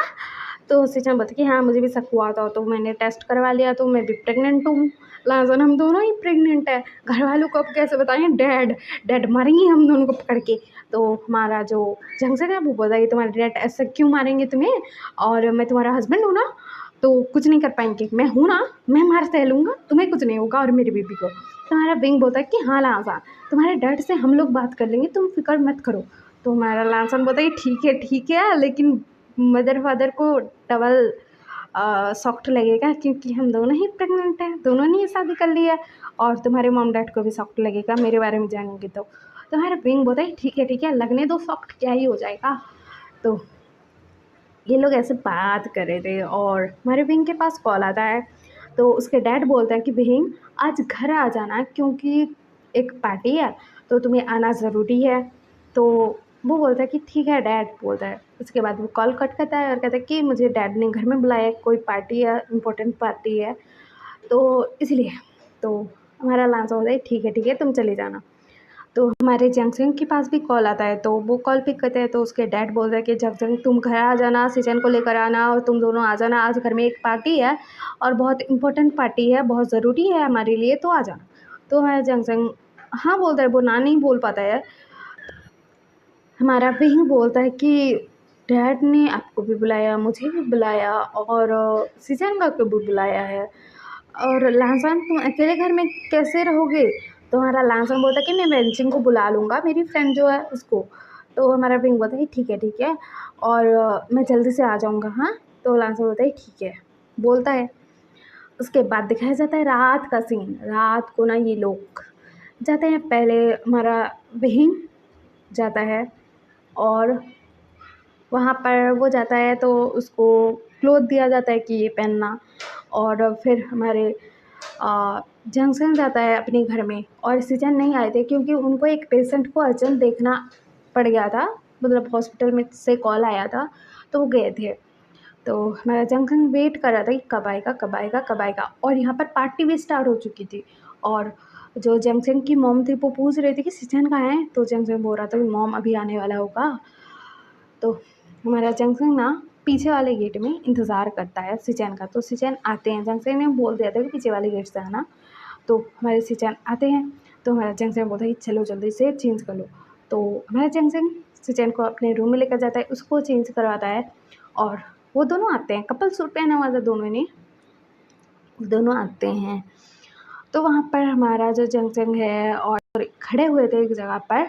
तो सिचन बोलते कि हाँ मुझे भी शक हुआ था, तो मैंने टेस्ट करवा लिया, तो मैं भी प्रेग्नेंट हूँ। लांसन हम दोनों ही प्रेग्नेंट है, घर वालों को अब कैसे बताएं, डैड डैड मारेंगे हम दोनों को पकड़ के। तो हमारा जो जंक्शन है वो बोला कि तुम्हारे डैड ऐसा क्यों मारेंगे तुम्हें, और मैं तुम्हारा हस्बैंड हूँ ना, तो कुछ नहीं कर पाएंगे, मैं हूँ ना, मैं मार सह लूँगा, तुम्हें कुछ नहीं होगा और मेरी बेबी को। तो हमारा विंग बोलता है कि हाँ लांसन तुम्हारे डैड से हम लोग बात कर लेंगे, तुम फिक्र मत करो। तो हमारा लांसन बोलता है कि ठीक है, लेकिन मदर फादर को डबल सॉफ्ट लगेगा क्योंकि हम दोनों ही प्रेग्नेंट हैं, दोनों ने ही शादी कर ली है, और तुम्हारे मॉम डैड को भी सॉफ्ट लगेगा मेरे बारे में जानेंगे तो। हमारा विंग बोलता है ठीक है लगने दो सॉफ्ट, क्या ही हो जाएगा। तो ये लोग ऐसे बात कर रहे थे और हमारे विंग के पास कॉल आता है। तो उसके डैड बोलता है कि विंग आज घर आ जाना क्योंकि एक पार्टी है, तो तुम्हें आना ज़रूरी है। तो वो बोलता है कि ठीक है डैड बोलता है। उसके बाद वो कॉल कट करता है और कहता है कि मुझे डैड ने घर में बुलाया है, कोई पार्टी है, इम्पोर्टेंट पार्टी है, तो इसलिए। तो हमारा लांसा होता है ठीक है तुम चले जाना। तो हमारे जंक्शन के पास भी कॉल आता है, तो वो कॉल पिक करते हैं, तो उसके डैड बोल रहे हैं कि जंक्शन तुम घर आ जाना, सिचन को लेकर आना और तुम दोनों आ जाना, आज घर में एक पार्टी है और बहुत इम्पोर्टेंट पार्टी है, बहुत ज़रूरी है हमारे लिए, तो आ जाना। तो हमारा जंक्शन हाँ बोलता है, वो ना नहीं बोल पाता है। हमारा विंग बोलता है कि डैड ने आपको भी बुलाया, मुझे भी बुलाया और सिचन को भी बुलाया है, और लांसन तुम अकेले घर में कैसे रहोगे। तो हमारा लांसन बोलता है कि मैं वेंचिंग को बुला लूँगा, मेरी फ्रेंड जो है उसको। तो हमारा विंग बोलता है ठीक है और मैं जल्दी से आ जाऊँगा हाँ। तो लांसन बोलता है ठीक है बोलता है। उसके बाद दिखाया जाता है रात का सीन। रात को ना ये लोग जाते हैं, पहले हमारा विंग जाता है और वहाँ पर वो जाता है तो उसको क्लोथ दिया जाता है कि ये पहनना, और फिर हमारे जंक्शन जाता है अपने घर में, और सिचन नहीं आए थे क्योंकि उनको एक पेशेंट को अर्जेंट देखना पड़ गया था, मतलब हॉस्पिटल में से कॉल आया था, तो वो गए थे। तो हमारा जंक्शन वेट कर रहा था कि कब आएगा कब आएगा कब आएगा, और यहाँ पर पार्टी भी स्टार्ट हो चुकी थी। और जो जंक्शन की मॉम थी वो पूछ रही थी कि सिचन कहाँ है, तो जंक्शन बोल रहा था कि मॉम अभी आने वाला होगा। तो हमारा जंक्शन ना पीछे वाले गेट में इंतज़ार करता है सिचन का। तो सिचन आते हैं, जंक्शन ने बोल दिया था कि पीछे वाले गेट से आना, तो हमारे सिचन आते हैं। तो हमारा जंक्शन बोलता है कि चलो जल्दी से चेंज कर लो। तो हमारा जंक्शन सिचन को अपने रूम में लेकर जाता है, उसको चेंज करवाता है, और वो दोनों आते हैं, कपल सूट पहना हुआ था दोनों ने, दोनों आते हैं। तो वहाँ पर हमारा जो जंक्शन है और खड़े हुए थे एक जगह पर,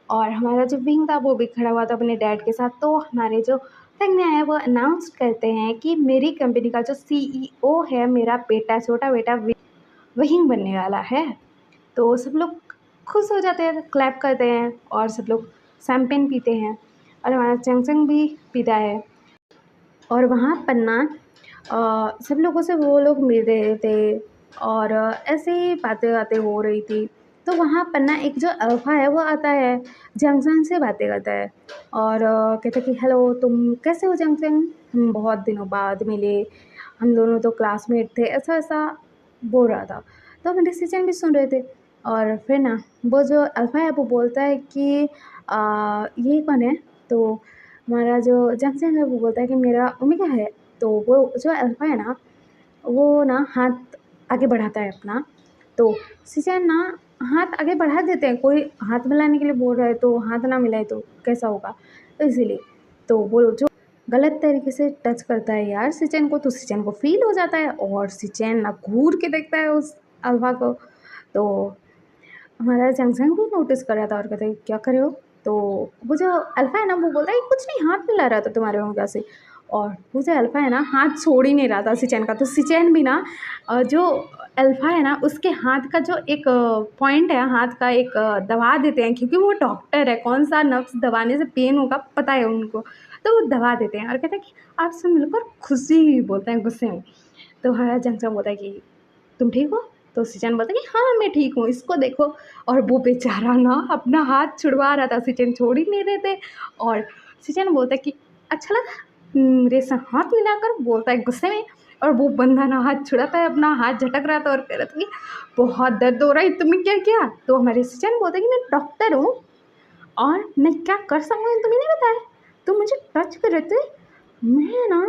और हमारा जो विंग था वो भी खड़ा हुआ था अपने डैड के साथ। तो हमारे जो संज्ञा है वो अनाउंस करते हैं कि मेरी कंपनी का जो CEO है, मेरा बेटा, छोटा बेटा विंग बनने वाला है। तो सब लोग खुश हो जाते हैं, क्लैप करते हैं और सब लोग शैम्पेन पीते हैं और हमारा चंगचंग भी पीता है। और वहाँ पर ना सब लोगों से वो लोग मिल रहे थे और ऐसे ही बातें हो रही थी। तो वहाँ पर ना एक जो अल्फ़ा है वो आता है, जंगसन से बातें करता है और कहता है कि हेलो तुम कैसे हो जंगसन, हम बहुत दिनों बाद मिले, हम दोनों तो क्लासमेट थे, ऐसा ऐसा बोल रहा था। तो हम डिसीजन भी सुन रहे थे और फिर ना वो जो अल्फ़ा है वो बोलता है कि ये कौन है? तो हमारा जो जंक्शन है वो बोलता है कि मेरा ओमेगा है। तो वो जो अल्फ़ा है ना, वो ना हाथ आगे बढ़ाता है अपना, तो शिज़ेन ना हाथ आगे बढ़ा देते हैं, कोई हाथ मिलाने के लिए बोल रहा है तो हाथ ना मिलाए तो कैसा होगा? तो इसीलिए तो वो जो गलत तरीके से टच करता है यार शिज़ेन को, तो शिज़ेन को फ़ील हो जाता है और शिज़ेन ना घूर के देखता है उस अल्फ़ा को। तो हमारा जंक्शन भी नोटिस कर रहा था और कहता है क्या कर रहे हो? तो वो जो अल्फ़ा है ना वो बोलता है कुछ नहीं, हाथ मिला रहा था तुम्हारे ओमेगा से। और वो जो अल्फ़ा है ना हाथ छोड़ ही नहीं रहा था शिचेन का, तो शिचेन भी ना जो अल्फ़ा है ना उसके हाथ का जो एक पॉइंट है, हाथ का एक दबा देते हैं, क्योंकि वो डॉक्टर है, कौन सा नर्व्स दबाने से पेन होगा पता है उनको, तो वो दबा देते हैं और कहते हैं कि आपसे मिलकर खुशी, बोलते हैं गुस्से में। तो हमारा जंक्शन बोलता है कि तुम ठीक हो? तो सिचन बोलता है कि हाँ मैं ठीक हूँ, इसको देखो। और वो बेचारा ना अपना हाथ छुड़वा रहा था, सिचन छोड़ ही नहीं रहे थे। और सिचन बोलता है कि अच्छा लगा मेरे साथ हाथ मिलाकर, बोलता है गुस्से में। और वो बंदा ना हाथ छुड़ाता है, अपना हाथ झटक रहा था और कह रहा था कि बहुत दर्द हो रहा है, तुमने क्या किया? तो हमारे सिचन बोलते हैं कि मैं डॉक्टर हूँ और मैं क्या कर सकूँ तुम्हें नहीं बताया, तुम मुझे टच कर रहे थे, मैं ना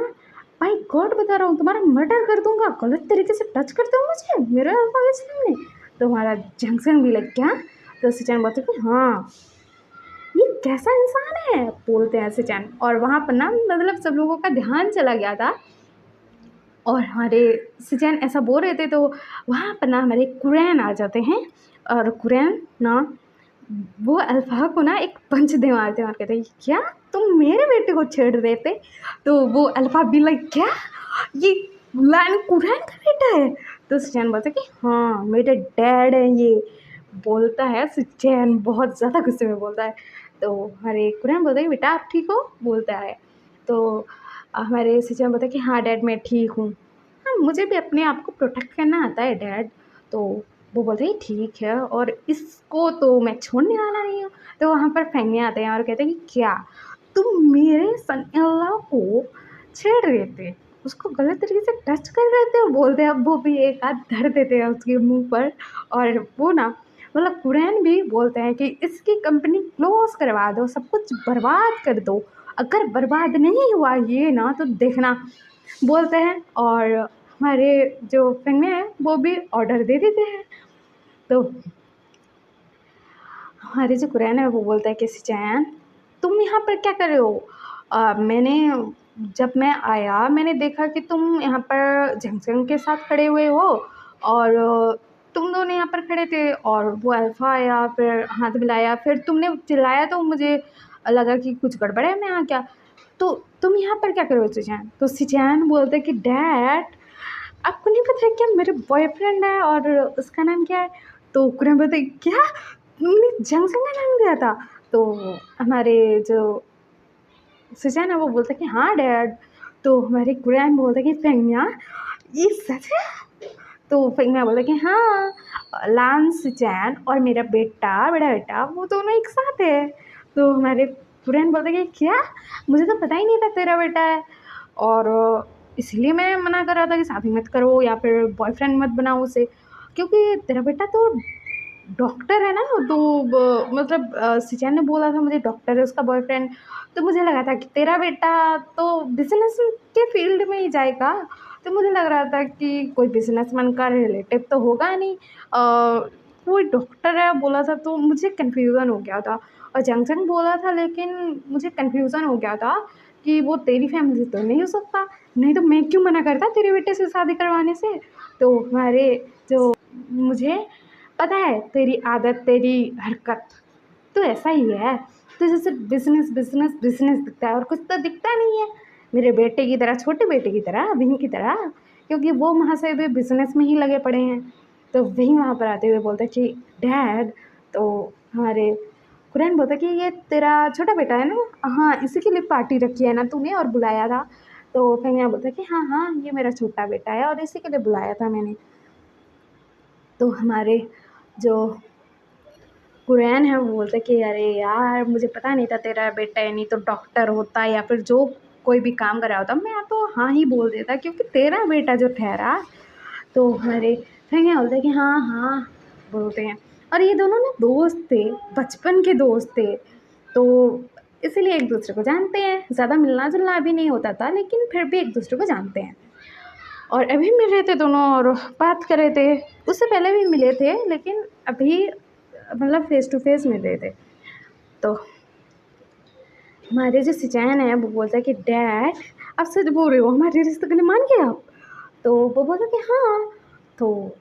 भाई गॉड बता रहा हूँ तुम्हारा मर्डर कर दूंगा, गलत तरीके से टच करते हो मुझे मेरे अल्फा के सामने। तो हमारा जंक्शन भी लग क्या? तो सिचन बोलते कि हाँ ये कैसा इंसान है, बोलते हैं सिचन। और वहाँ पर ना मतलब सब लोगों का ध्यान चला गया था और हमारे सिचन ऐसा बोल रहे थे, तो वहाँ पर ना हमारे कुरैन आ जाते हैं और कुरैन ना वो अल्फ़ा को ना एक पंच दे मारते हैं और कहते हैं क्या तुम मेरे बेटे को छेड़ रहे थे? तो वो अल्फ़ा भी लाइक क्या ये लाइन कुरैन का बेटा है? तो सुचैन बोलता है कि हाँ मेरे डैड है ये, बोलता है सुचैन बहुत ज़्यादा गुस्से में बोलता है। तो हमारे कुरैन बोलता है कि बेटा आप ठीक हो, बोलता है। तो हमारे सुचैन बोलता है कि हाँ डैड मैं ठीक हूँ, हाँ मुझे भी अपने आप को प्रोटेक्ट करना आता है डैड। तो वो बोलते हैं ठीक है और इसको तो मैं छोड़ने वाला नहीं हूँ। तो वहाँ पर फेंगने आते हैं और कहते हैं कि क्या तुम मेरे सन इन लॉ को छेड़ रहे थे, उसको गलत तरीके से टच कर रहे थे, बोलते हैं। अब वो भी एक हाथ धर देते हैं उसके मुंह पर और वो ना मतलब कुरैन भी बोलते हैं कि इसकी कंपनी क्लोज करवा दो, सब कुछ बर्बाद कर दो, अगर बर्बाद नहीं हुआ ये ना तो देखना, बोलते हैं। और हमारे जो फेंगने हैं वो भी ऑर्डर दे देते हैं। तो हमारे जो कुरैन है वो बोलता है कि सिचैन तुम यहाँ पर क्या कर रहे हो? मैंने जब मैं आया मैंने देखा कि तुम यहाँ पर जंक्शन के साथ खड़े हुए हो और तुम दोनों यहाँ पर खड़े थे और वो अल्फ़ा आया, फिर हाथ मिलाया, फिर तुमने चिल्लाया तो मुझे लगा कि कुछ गड़बड़ है, मैं आ गया। तो तुम यहाँ पर क्या कर रहे हो सिचैन? तो सिचैन बोलता है कि डैड आपको नहीं पता है क्या मेरे बॉयफ्रेंड है और उसका नाम क्या है? तो कुरैन बोलते हैं क्या तुमने जंक्शन का नाम लिया था? तो हमारे जो सुजैन है वो बोलता है कि हाँ डैड। तो हमारे कुरैन बोलता है कि फेंगमिया ये सच है? तो फेंगमिया बोलता है कि हाँ लांस सुजैन और मेरा बेटा, बड़ा बेटा, वो दोनों एक साथ है। तो हमारे कुरैन बोलता है कि क्या, मुझे तो पता ही नहीं था तेरा बेटा है और इसलिए मैं मना कर रहा था कि शादी मत करो या फिर बॉयफ्रेंड मत बनाओ उसे, क्योंकि तेरा बेटा तो डॉक्टर है ना। तो मतलब सिचैन ने बोला था मुझे डॉक्टर है उसका बॉयफ्रेंड, तो मुझे लगा था कि तेरा बेटा तो बिजनेस के फील्ड में ही जाएगा। तो मुझे लग रहा था कि कोई बिजनेसमैन का रिलेटिव तो होगा नहीं, कोई डॉक्टर है बोला था, तो मुझे कन्फ्यूज़न हो गया था। और जंक्शन बोला था लेकिन मुझे कन्फ्यूज़न हो गया था कि वो तेरी फैमिली तो नहीं हो सकता, नहीं तो मैं क्यों मना करता तेरे बेटे से शादी करवाने से। तो हमारे जो मुझे पता है तेरी आदत, तेरी हरकत तो ऐसा ही है, तुझे सिर्फ बिजनेस बिजनेस बिजनेस दिखता है और कुछ तो दिखता नहीं है मेरे बेटे की तरह, छोटे बेटे की तरह, अभिन की तरह, क्योंकि वो वहाँ से भी बिजनेस में ही लगे पड़े हैं। तो वही वहाँ पर आते हुए बोलते कि डैड तो हमारे कुरैन बोलता कि ये तेरा छोटा बेटा है ना, हाँ इसी के लिए पार्टी रखी है ना तूने और बुलाया था। तो फेंगिया बोलता कि हाँ हाँ ये मेरा छोटा बेटा है और इसी के लिए बुलाया था मैंने। तो हमारे जो कुरैन है वो बोलता कि अरे यार मुझे पता नहीं था तेरा बेटा है, नहीं तो डॉक्टर होता या फिर जो कोई भी काम कर रहा होता मैं तो हाँ ही बोल देता, क्योंकि तेरा बेटा जो ठहरा। तो हमारे फेंगे बोलते कि हाँ हाँ बोलते हैं। और ये दोनों ना दोस्त थे, बचपन के दोस्त थे, तो इसीलिए एक दूसरे को जानते हैं। ज़्यादा मिलना जुलना अभी नहीं होता था लेकिन फिर भी एक दूसरे को जानते हैं। और अभी मिल रहे थे दोनों और बात कर रहे थे। उससे पहले भी मिले थे लेकिन अभी मतलब फेस टू फेस मिल रहे थे। तो हमारे जो सिचैन है वो बोलता है कि डैड आप सच बोल रहे हो, हमारे रिश्ते के लिए मान गए आप? तो वो बोलता कि हाँ। तो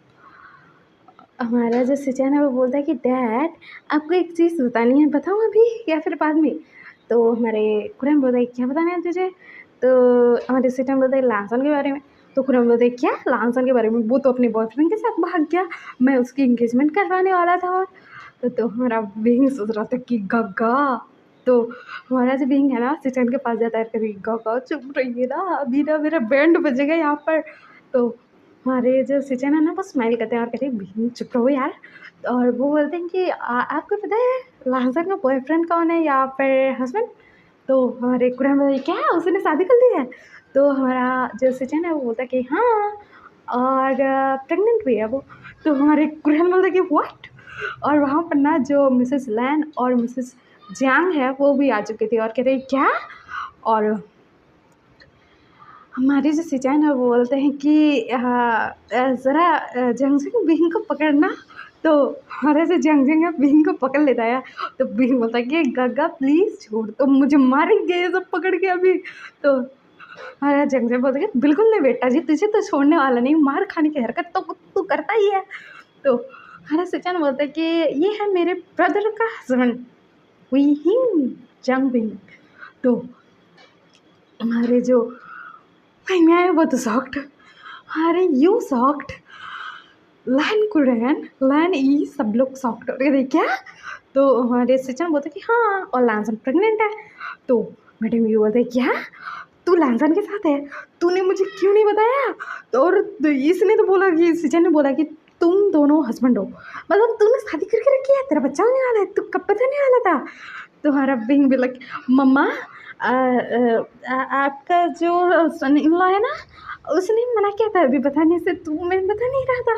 हमारा जो सिचैन है वो बोलता है कि डैड आपको एक चीज़ बतानी है, बताऊँ अभी या फिर बाद में? तो हमारे कुरैन बोलता है क्या बताना है तुझे? तो हमारे सिचैन बोलता है लांसन के बारे में। तो कुरैन बोलता है क्या लांसन के बारे में? वो तो अपने बॉयफ्रेंड के साथ भाग गया, मैं उसकी एंगेजमेंट करवाने वाला था। और तो हमारा विंग सोच रहा था कि गग्गा। तो हमारा जो विंग है ना सिचैन के पास जाता है, कभी गग्गा चुप रहिए ना, अभी ना मेरा बैंड बजेगा यहाँ पर। तो हमारे जो सिचन है ना वो स्माइल करते हैं और कहते हैं "भीम, चुप रहो यार"। और वो बोलते हैं कि आपको पता है लाहजा का बॉयफ्रेंड कौन है या फिर हस्बैंड? तो हमारे कुरैन बोलते क्या उसने शादी कर ली है? तो हमारा जो सिचन है वो बोलता है कि हाँ और प्रेग्नेंट भी है वो। तो हमारे कुरैन बोलते कि व्हाट? और वहाँ पर ना जो मिसेस लैन और मिसेस जियांग है वो भी आ चुके थे और कहते हैं क्या? और हमारे जो सिचान है वो बोलते हैं कि ज़रा जंगजिंग बीइंग को पकड़ना। तो हमारा जो जंगजिंग है बीइंग को पकड़ लेता है। तो बीइंग बोलता है कि गग्गा प्लीज़ छोड़ दो, मुझे मारेंगे ये सब पकड़ के अभी। तो हमारा जंगजिंग बोलता है कि बिल्कुल नहीं बेटा जी, तुझे तो छोड़ने वाला नहीं, मार खाने की हरकत तो तू करता ही है। तो हमारा सिचान बोलता है कि ये है मेरे ब्रदर का हस्बैंड विहिंग जंगबिंग। तो हमारे जो मैं वो तो शॉक्ड, अरे यू शॉक्ड, लैन कुरैन लैन ई सब लोग शॉक्ड हो गए क्या? तो हमारे सिचन बोलते कि हाँ और लैंसन प्रेग्नेंट है। तो मैडम यू बोलते क्या तू लैंसन के साथ है, तूने मुझे क्यों नहीं बताया? तो और तो इसने तो बोला कि सिचन ने बोला कि तुम दोनों हस्बैंड हो, मतलब तूने शादी करके रखी है, तेरा बच्चा होने वाला है, तू कब बताने वाला था? तुम्हारा बिंग भी लग मम्मा आपका जो सन इन लॉ है ना उसने मना किया था अभी बताने से, तू मैं बता नहीं रहा था।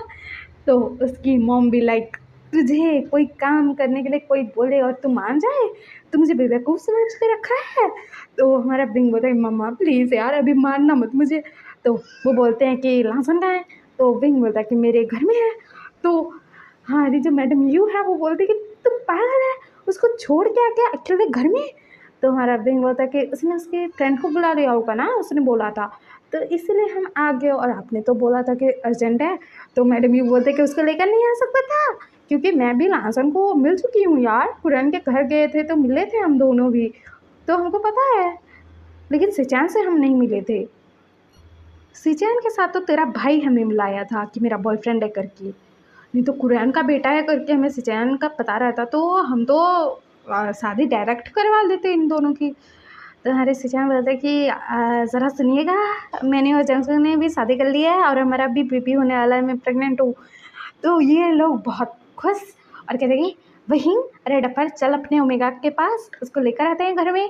तो उसकी मॉम भी लाइक तुझे कोई काम करने के लिए कोई बोले और तू मान जाए, तू मुझे बेवकूफ़ समझ के रखा है? तो हमारा बिंग बोलता है मम्मा प्लीज़ यार अभी मारना मत मुझे। तो वो बोलते हैं कि लहसुन कहाँ है? तो बिंग बोलता है कि मेरे घर में है। तो हमारी जो मैडम यू है वो बोलती है कि तुम पागल है, उसको छोड़ के आके अकेले घर में? तो हमारा बिंग बोलता है कि उसने उसके फ्रेंड को बुला लिया होगा ना, उसने बोला था तो इसीलिए हम आ गए, और आपने तो बोला था कि अर्जेंट है। तो मैडम यू बोलते कि उसको लेकर नहीं आ सकता था, क्योंकि मैं भी लासन को मिल चुकी हूँ यार, कुरैन के घर गए थे तो मिले थे हम दोनों भी, तो हमको पता है, लेकिन सिचैन से हम नहीं मिले थे। सिचैन के साथ तो तेरा भाई हमें मिलाया था कि मेरा बॉयफ्रेंड है करके, नहीं तो कुरैन का बेटा है करके हमें सिचैन का पता रहता तो हम तो शादी डायरेक्ट करवा लेते इन दोनों की। तो हमारे सिचैन बोलते कि ज़रा सुनिएगा, मैंने और जंगसुन ने भी शादी कर ली है और हमारा भी बेबी होने वाला है, मैं प्रेग्नेंट हूँ। तो ये लोग बहुत खुश और कहते कि वहीं अरे डफर चल अपने ओमेगा के पास, उसको लेकर आते हैं घर में,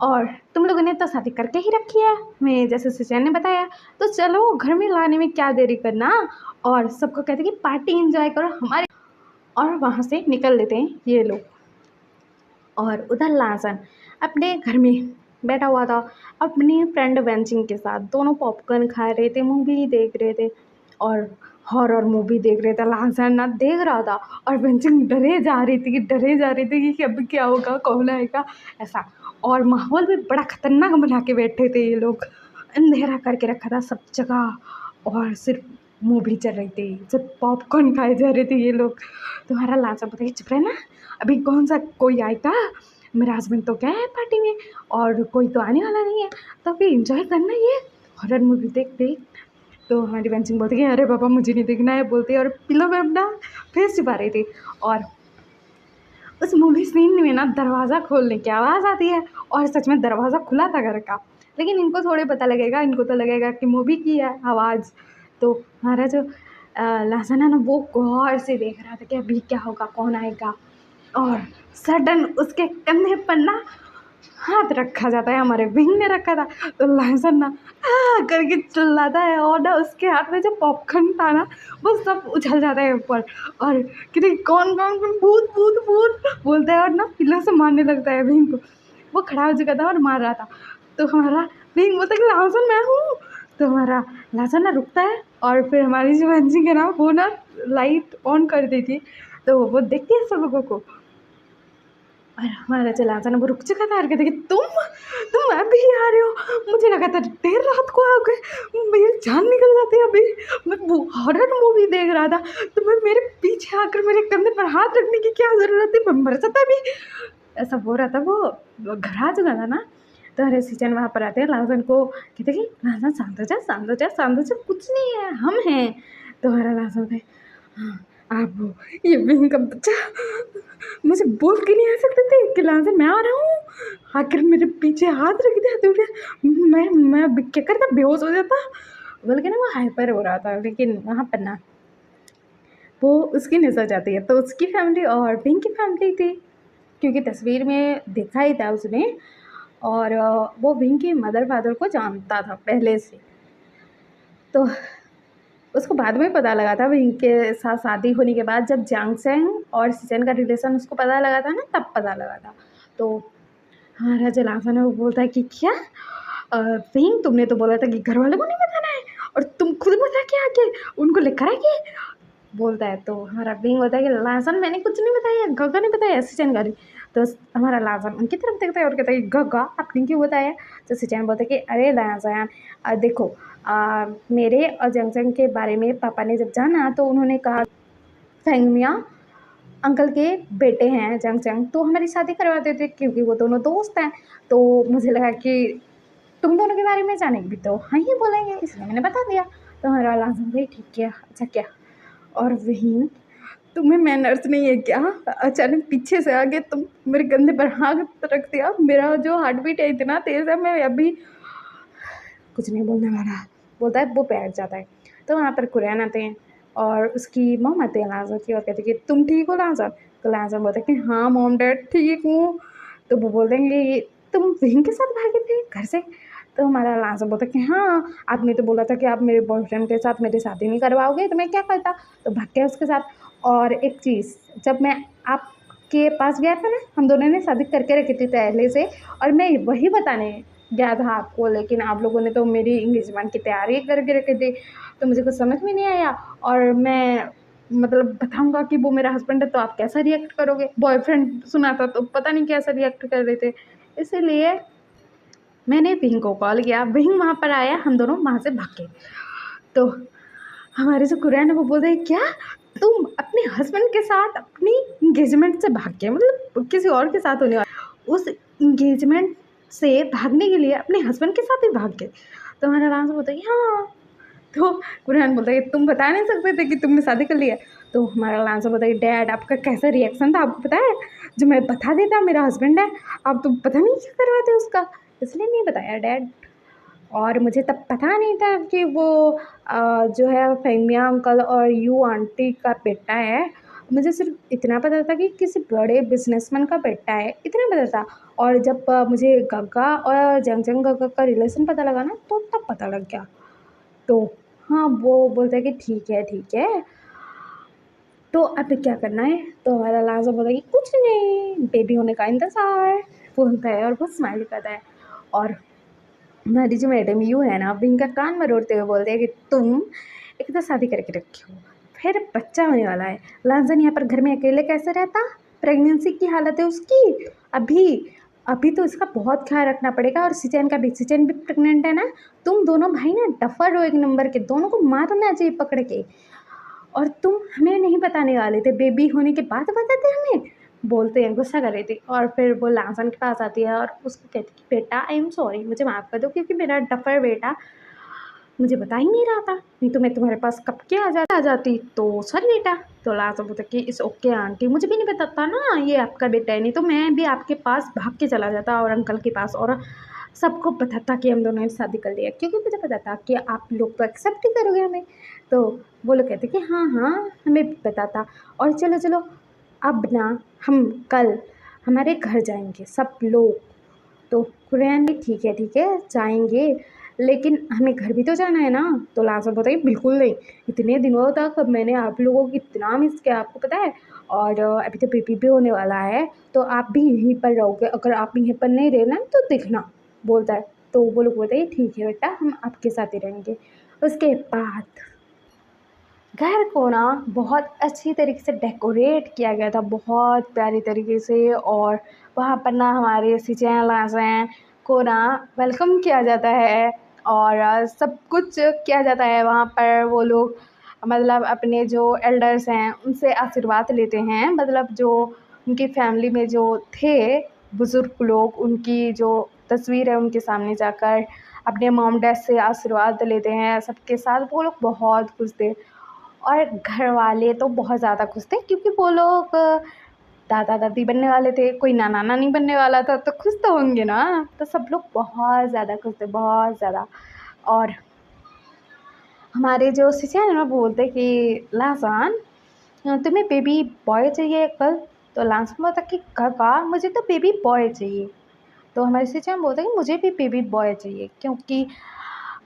और तुम लोगों ने तो शादी करके ही रखी है मैं जैसे सिचैन ने बताया, तो चलो घर में लाने में क्या देरी करना। और सबको कहते कि पार्टी एंजॉय करो हमारे, और वहाँ से निकल लेते हैं ये लोग। और उधर लासन अपने घर में बैठा हुआ था अपनी फ्रेंड वेंचिंग के साथ, दोनों पॉपकॉर्न खा रहे थे, मूवी देख रहे थे, और हॉरर मूवी देख रहे थे। लासन ना देख रहा था और वेंचिंग डरे जा रही थी कि अब क्या होगा, कौन आएगा, ऐसा। और माहौल भी बड़ा खतरनाक बना के बैठे थे ये लोग, अंधेरा करके रखा था सब जगह, और सिर्फ मूवी चल रही थी, सिर्फ पॉपकॉर्न खाए जा रहे थे ये लोग। तुम्हारा लासन पता है चुप रहे ना, अभी कौन सा कोई आएगा, मेरा हस्बैंड तो क्या है पार्टी में और कोई तो आने वाला नहीं है, तो अभी इंजॉय करना ये हॉरर मूवी देख देख। तो हमारी बंचिंग बोलती है अरे पापा मुझे नहीं देखना है बोलते, और पिलो में अपना फेस छुपा रही थी। और उस मूवी सीन में ना दरवाज़ा खोलने की आवाज़ आती है और सच में दरवाज़ा खुला था घर का, लेकिन इनको थोड़े पता लगेगा, इनको तो लगेगा कि मूवी की है आवाज़। तो हमारा जो लहसन है ना वो गौर से देख रहा था कि अभी क्या होगा, कौन आएगा, और सडन उसके कंधे पर ना हाथ रखा जाता है, हमारे विंग ने रखा था। तो लहसन ना करके चिल्लाता है और ना उसके हाथ में जो पॉपकॉर्न था ना वो सब उछल जाता है ऊपर, और कहते कौन कौन कौन, भूत भूत भूत बोलता है और ना पिल्लों से मारने लगता है विंग को। वो खड़ा हो चुका था और मार रहा था। तो हमारा विंग बोलता है कि लहसन मैं हूँ। तो हमारा लहसन ना रुकता है और फिर हमारी जो बंसी है ना वो ना लाइट ऑन कर देती, तो वो देखती है सब लोगों को। और हमारा जो लहसन वो रुक चुका था और कहते कि तुम अभी आ रहे हो, मुझे लगा था देर रात को आओगे, मेरी जान निकल जाती है। अभी मैं वो हॉरर मूवी देख रहा था, तुम्हें मेरे पीछे आकर मेरे कंधे पर हाथ रखने की क्या ज़रूरत थी, मैं मर जाता अभी। ऐसा हो रहा था। वो घर आ चुका था ना। तो हरे सिचन वहाँ पर आते हैं, लहसन को कहते कि लहसन शांत हो जा, शांत हो जा, शांत हो जा, कुछ नहीं है, हम हैं। तो हमारा लहसन होता है हाँ आप हो, ये विंग का बच्चा, मुझे बोल के नहीं आ सकते थे कि लहसन मैं आ रहा हूँ, आखिर मेरे पीछे हाथ रख दिया तूने, मैं अभी क्या करता, बेहोश हो जाता। बोल के ना वो हाइपर हो रहा था। लेकिन वहाँ पर ना वो उसकी नज़र जाती है, तो उसकी फैमिली और विंग की फैमिली थी, क्योंकि तस्वीर में देखा ही था उसने। और वो विंग के मदर फादर को जानता था पहले से। तो उसको बाद में पता लगा था विंग के साथ शादी होने के बाद, जब जांगसेंग और सिचन का रिलेशन उसको पता लगा था ना, तब पता लगा था। तो हमारा जो लहसन है वो बोलता है कि क्या विंग, तुमने तो बोला था कि घर वालों को नहीं बताना है और तुम खुद बता के आके उनको लेकर आके बोलता है। तो हमारा विंग होता है कि लहसन मैंने कुछ नहीं बताया, गगा ने बताया, सिचन का। तो हमारा लहसन उनकी तरफ देखता है और कहता है गगा आपने क्यों बताया। तो सिचन बोलता है कि अरे लहसन देखो मेरे और जंगजंग के बारे में पापा ने जब जाना तो उन्होंने कहा फेंगमिया अंकल के बेटे हैं जंगजंग, तो हमारी शादी करवा देते क्योंकि वो दोनों दोस्त हैं। तो मुझे लगा कि तुम दोनों के बारे में जानेंगे भी तो हाँ ही बोलेंगे, इसलिए मैंने बता दिया। तो हमारा लहसन भाई ठीक किया, अच्छा क्या। और वहीं तुम्हें मैनर्स नहीं है क्या, अचानक पीछे से आके तुम मेरे कंधे पर हाथ रख दिया, मेरा जो हार्ट बीट है इतना तेज़ है, मैं अभी कुछ नहीं बोलने वाला, बोलता है वो बैठ जाता है। तो वहाँ पर कुरैन आते हैं और उसकी मॉम आती है लाजर की और कहती है कि तुम ठीक हो लाजर। तो लाजर बोलता है कि हाँ मॉम डैड ठीक हूँ। तो वो बोल देंगे तुम विंग के साथ भागे थे घर से। तो हमारा लाजर बोलता है कि हाँ आपने तो बोला था कि आप मेरे बॉयफ्रेंड के साथ मेरी शादी नहीं करवाओगे, तो मैं क्या करता, तो भाग गया उसके साथ। और एक चीज़, जब मैं आपके पास गया था ना, हम दोनों ने शादी करके रखी थी पहले से, और मैं वही बताने गया था आपको, लेकिन आप लोगों ने तो मेरी इंगेजमेंट की तैयारी करके रखी थी, तो मुझे कुछ समझ में नहीं आया। और मैं मतलब बताऊंगा कि वो मेरा हस्बैंड है तो आप कैसा रिएक्ट करोगे, बॉयफ्रेंड सुना था तो पता नहीं कैसा रिएक्ट कर रहे थे, इसीलिए मैंने विंग को कॉल किया, विंग वहाँ पर आया, हम दोनों वहाँ से भागे। तो हमारे जो कुरैन है वो बोलते हैं क्या तुम अपने हस्बैंड के साथ अपनी इंगेजमेंट से भाग गए, मतलब किसी और के साथ होने वाला उस इंगेजमेंट से भागने के लिए अपने हस्बैंड के साथ ही भाग गए। तो हमारा लांस बोलता है हाँ। तो कुरैन बोलता है तुम बता नहीं सकते थे कि तुमने शादी कर लिया। तो हमारा लांस बोलता है डैड आपका कैसा रिएक्शन था आपको पता है, जो मैं बता देता मेरा हस्बैंड है, आप तो पता नहीं क्या करवाते उसका, इसलिए नहीं बताया डैड। और मुझे तब पता नहीं था कि वो जो है फेंगमिया अंकल और यू आंटी का बेटा है। मुझे सिर्फ इतना पता था कि किसी बड़े बिजनेसमैन का बेटा है, इतना पता था। और जब मुझे गग्गा और जंगजंग गग्गा का रिलेशन पता लगा ना, तो तब पता लग गया। तो हाँ वो बोलता है कि ठीक है तो अब क्या करना है। तो हमारा लाजा बोलता है कि कुछ नहीं, बेबी होने का इंतज़ार, बोलता है और वो स्माइल करता है। और हमारी जो मैडम यू है ना, अब इनका कान मरोड़ते हुए बोलते हैं कि तुम एक तो शादी करके रखे हो, फिर बच्चा होने वाला है, लांजन यहाँ पर घर में अकेले कैसे रहता, प्रेगनेंसी की हालत है उसकी अभी, अभी तो इसका बहुत ख्याल रखना पड़ेगा। और सिचन का भी, सिचन भी प्रेग्नेंट है ना, तुम दोनों भाई ना डफर हो एक नंबर के, दोनों को मारना चाहिए पकड़ के। और तुम हमें नहीं बताने वाले थे, बेबी होने के बाद बताते हमें, बोलते हैं, गुस्सा कर रही थी। और फिर वो लासन के पास आती है और उसको कहती कि बेटा आई एम सॉरी, मुझे माफ़ कर दो क्योंकि मेरा डफर बेटा मुझे बता ही नहीं रहा था, नहीं तो मैं तुम्हारे पास कब के आ जाती। तो सॉरी बेटा। तो लास्ट बोलता कि इस ओके आंटी, मुझे भी नहीं पता था ना ये आपका बेटा है, नहीं तो मैं भी आपके पास भाग के चला जाता और अंकल के पास, और सबको पता था कि हम दोनों ने शादी कर लिया, क्योंकि मुझे पता था कि आप लोग तो एक्सेप्ट ही करोगे हमें। तो वो लोग कहते कि हाँ हाँ हमें भी पता था, और चलो चलो अब ना हम कल हमारे घर जाएंगे सब लोग। तो कुरैन भी ठीक है जाएंगे, लेकिन हमें घर भी तो जाना है ना। तो लास्ट में बताइए बिल्कुल नहीं, इतने दिनों तक मैंने आप लोगों को इतना मिस किया आपको पता है, और अभी तो बेबी भी होने वाला है, तो आप भी यहीं पर रहोगे, अगर आप यहीं पर नहीं रहना तो देखना, बोलता है। तो वो लोग बोलते हैं ठीक है बेटा हम आपके साथ ही रहेंगे। उसके बाद घर को ना बहुत अच्छी तरीके से डेकोरेट किया गया था, बहुत प्यारी तरीके से, और वहाँ पर ना हमारे सिचेन को ना वेलकम किया जाता है, और सब कुछ किया जाता है वहाँ पर। वो लोग मतलब अपने जो एल्डर्स हैं उनसे आशीर्वाद लेते हैं, मतलब जो उनकी फैमिली में जो थे बुज़ुर्ग लोग, उनकी जो तस्वीर है उनके सामने जाकर अपने मॉम डैड से आशीर्वाद लेते हैं सबके साथ। वो लोग बहुत खुश थे, और घर वाले तो बहुत ज़्यादा खुश थे, क्योंकि वो लोग दादा दादी बनने वाले थे, कोई नाना नानी बनने वाला था, तो खुश तो होंगे ना। तो सब लोग बहुत ज़्यादा खुश थे, बहुत ज़्यादा। और हमारे जो सिचुएशन है ना बोलते कि लासान तुम्हें बेबी बॉय चाहिए कल। तो लासान बोलता कि काका मुझे तो बेबी बॉय चाहिए। तो हमारे सिचुएशन बोलते कि मुझे भी बेबी बॉय चाहिए, क्योंकि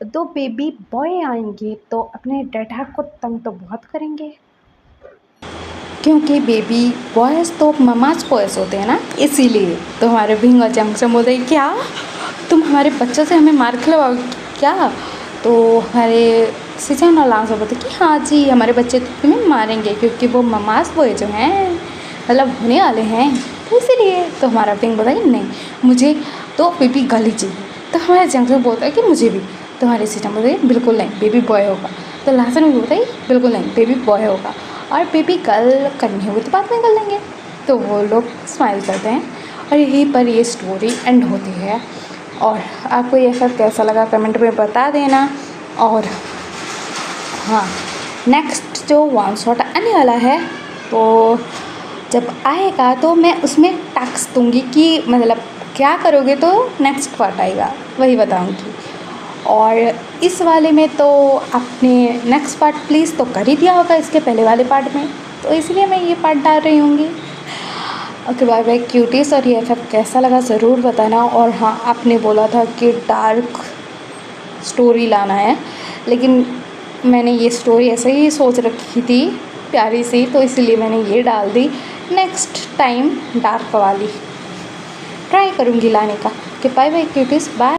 दो बेबी बॉय आएंगे तो अपने डैडा को तंग तो बहुत करेंगे, क्योंकि बेबी बॉयज़ तो ममाज बॉयज़ होते हैं ना, इसीलिए। तो हमारे भिंग और जंक्शन बोलते हैं क्या तुम हमारे बच्चों से हमें मार खिलवाओ क्या। तो हमारे सिचन और लांग बोलते कि हाँ जी हमारे बच्चे तो तुम्हें मारेंगे, क्योंकि वो ममाज बॉय जो हैं मतलब होने वाले हैं, तो इसीलिए। तो हमारा भिंग बोलता है कि नहीं मुझे तो बेबी गर्ल ही चाहिए। तो हमारे जंक्शन बोलता है कि मुझे भी। तो हमारे सिचन बोलते हैं बिल्कुल नहीं बेबी बॉय होगा। तो लासन भी बोलता है बिल्कुल नहीं बेबी बॉय होगा, और बेबी गर्ल करनी होगी तो बाद में कर लेंगे। तो वो लोग स्माइल करते हैं, और यहीं पर ये स्टोरी एंड होती है। और आपको ये सब कैसा लगा कमेंट में बता देना। और हाँ नेक्स्ट जो वन शॉट आने वाला है, तो जब आएगा तो मैं उसमें टैक्स दूँगी कि मतलब क्या करोगे तो नेक्स्ट पार्ट आएगा वही बताऊँगी। और इस वाले में तो आपने नेक्स्ट पार्ट प्लीज़ तो कर ही दिया होगा इसके पहले वाले पार्ट में, तो इसलिए मैं ये पार्ट डाल रही होंगी। Okay bye bye cuties. और ये सब कैसा लगा ज़रूर बताना। और हाँ आपने बोला था कि डार्क स्टोरी लाना है, लेकिन मैंने ये स्टोरी ऐसे ही सोच रखी थी प्यारी सी, तो इसलिए मैंने ये डाल दी। नेक्स्ट टाइम डार्क वाली ट्राई करूँगी लाने का। कि बाय बाय क्यूटीज बाय।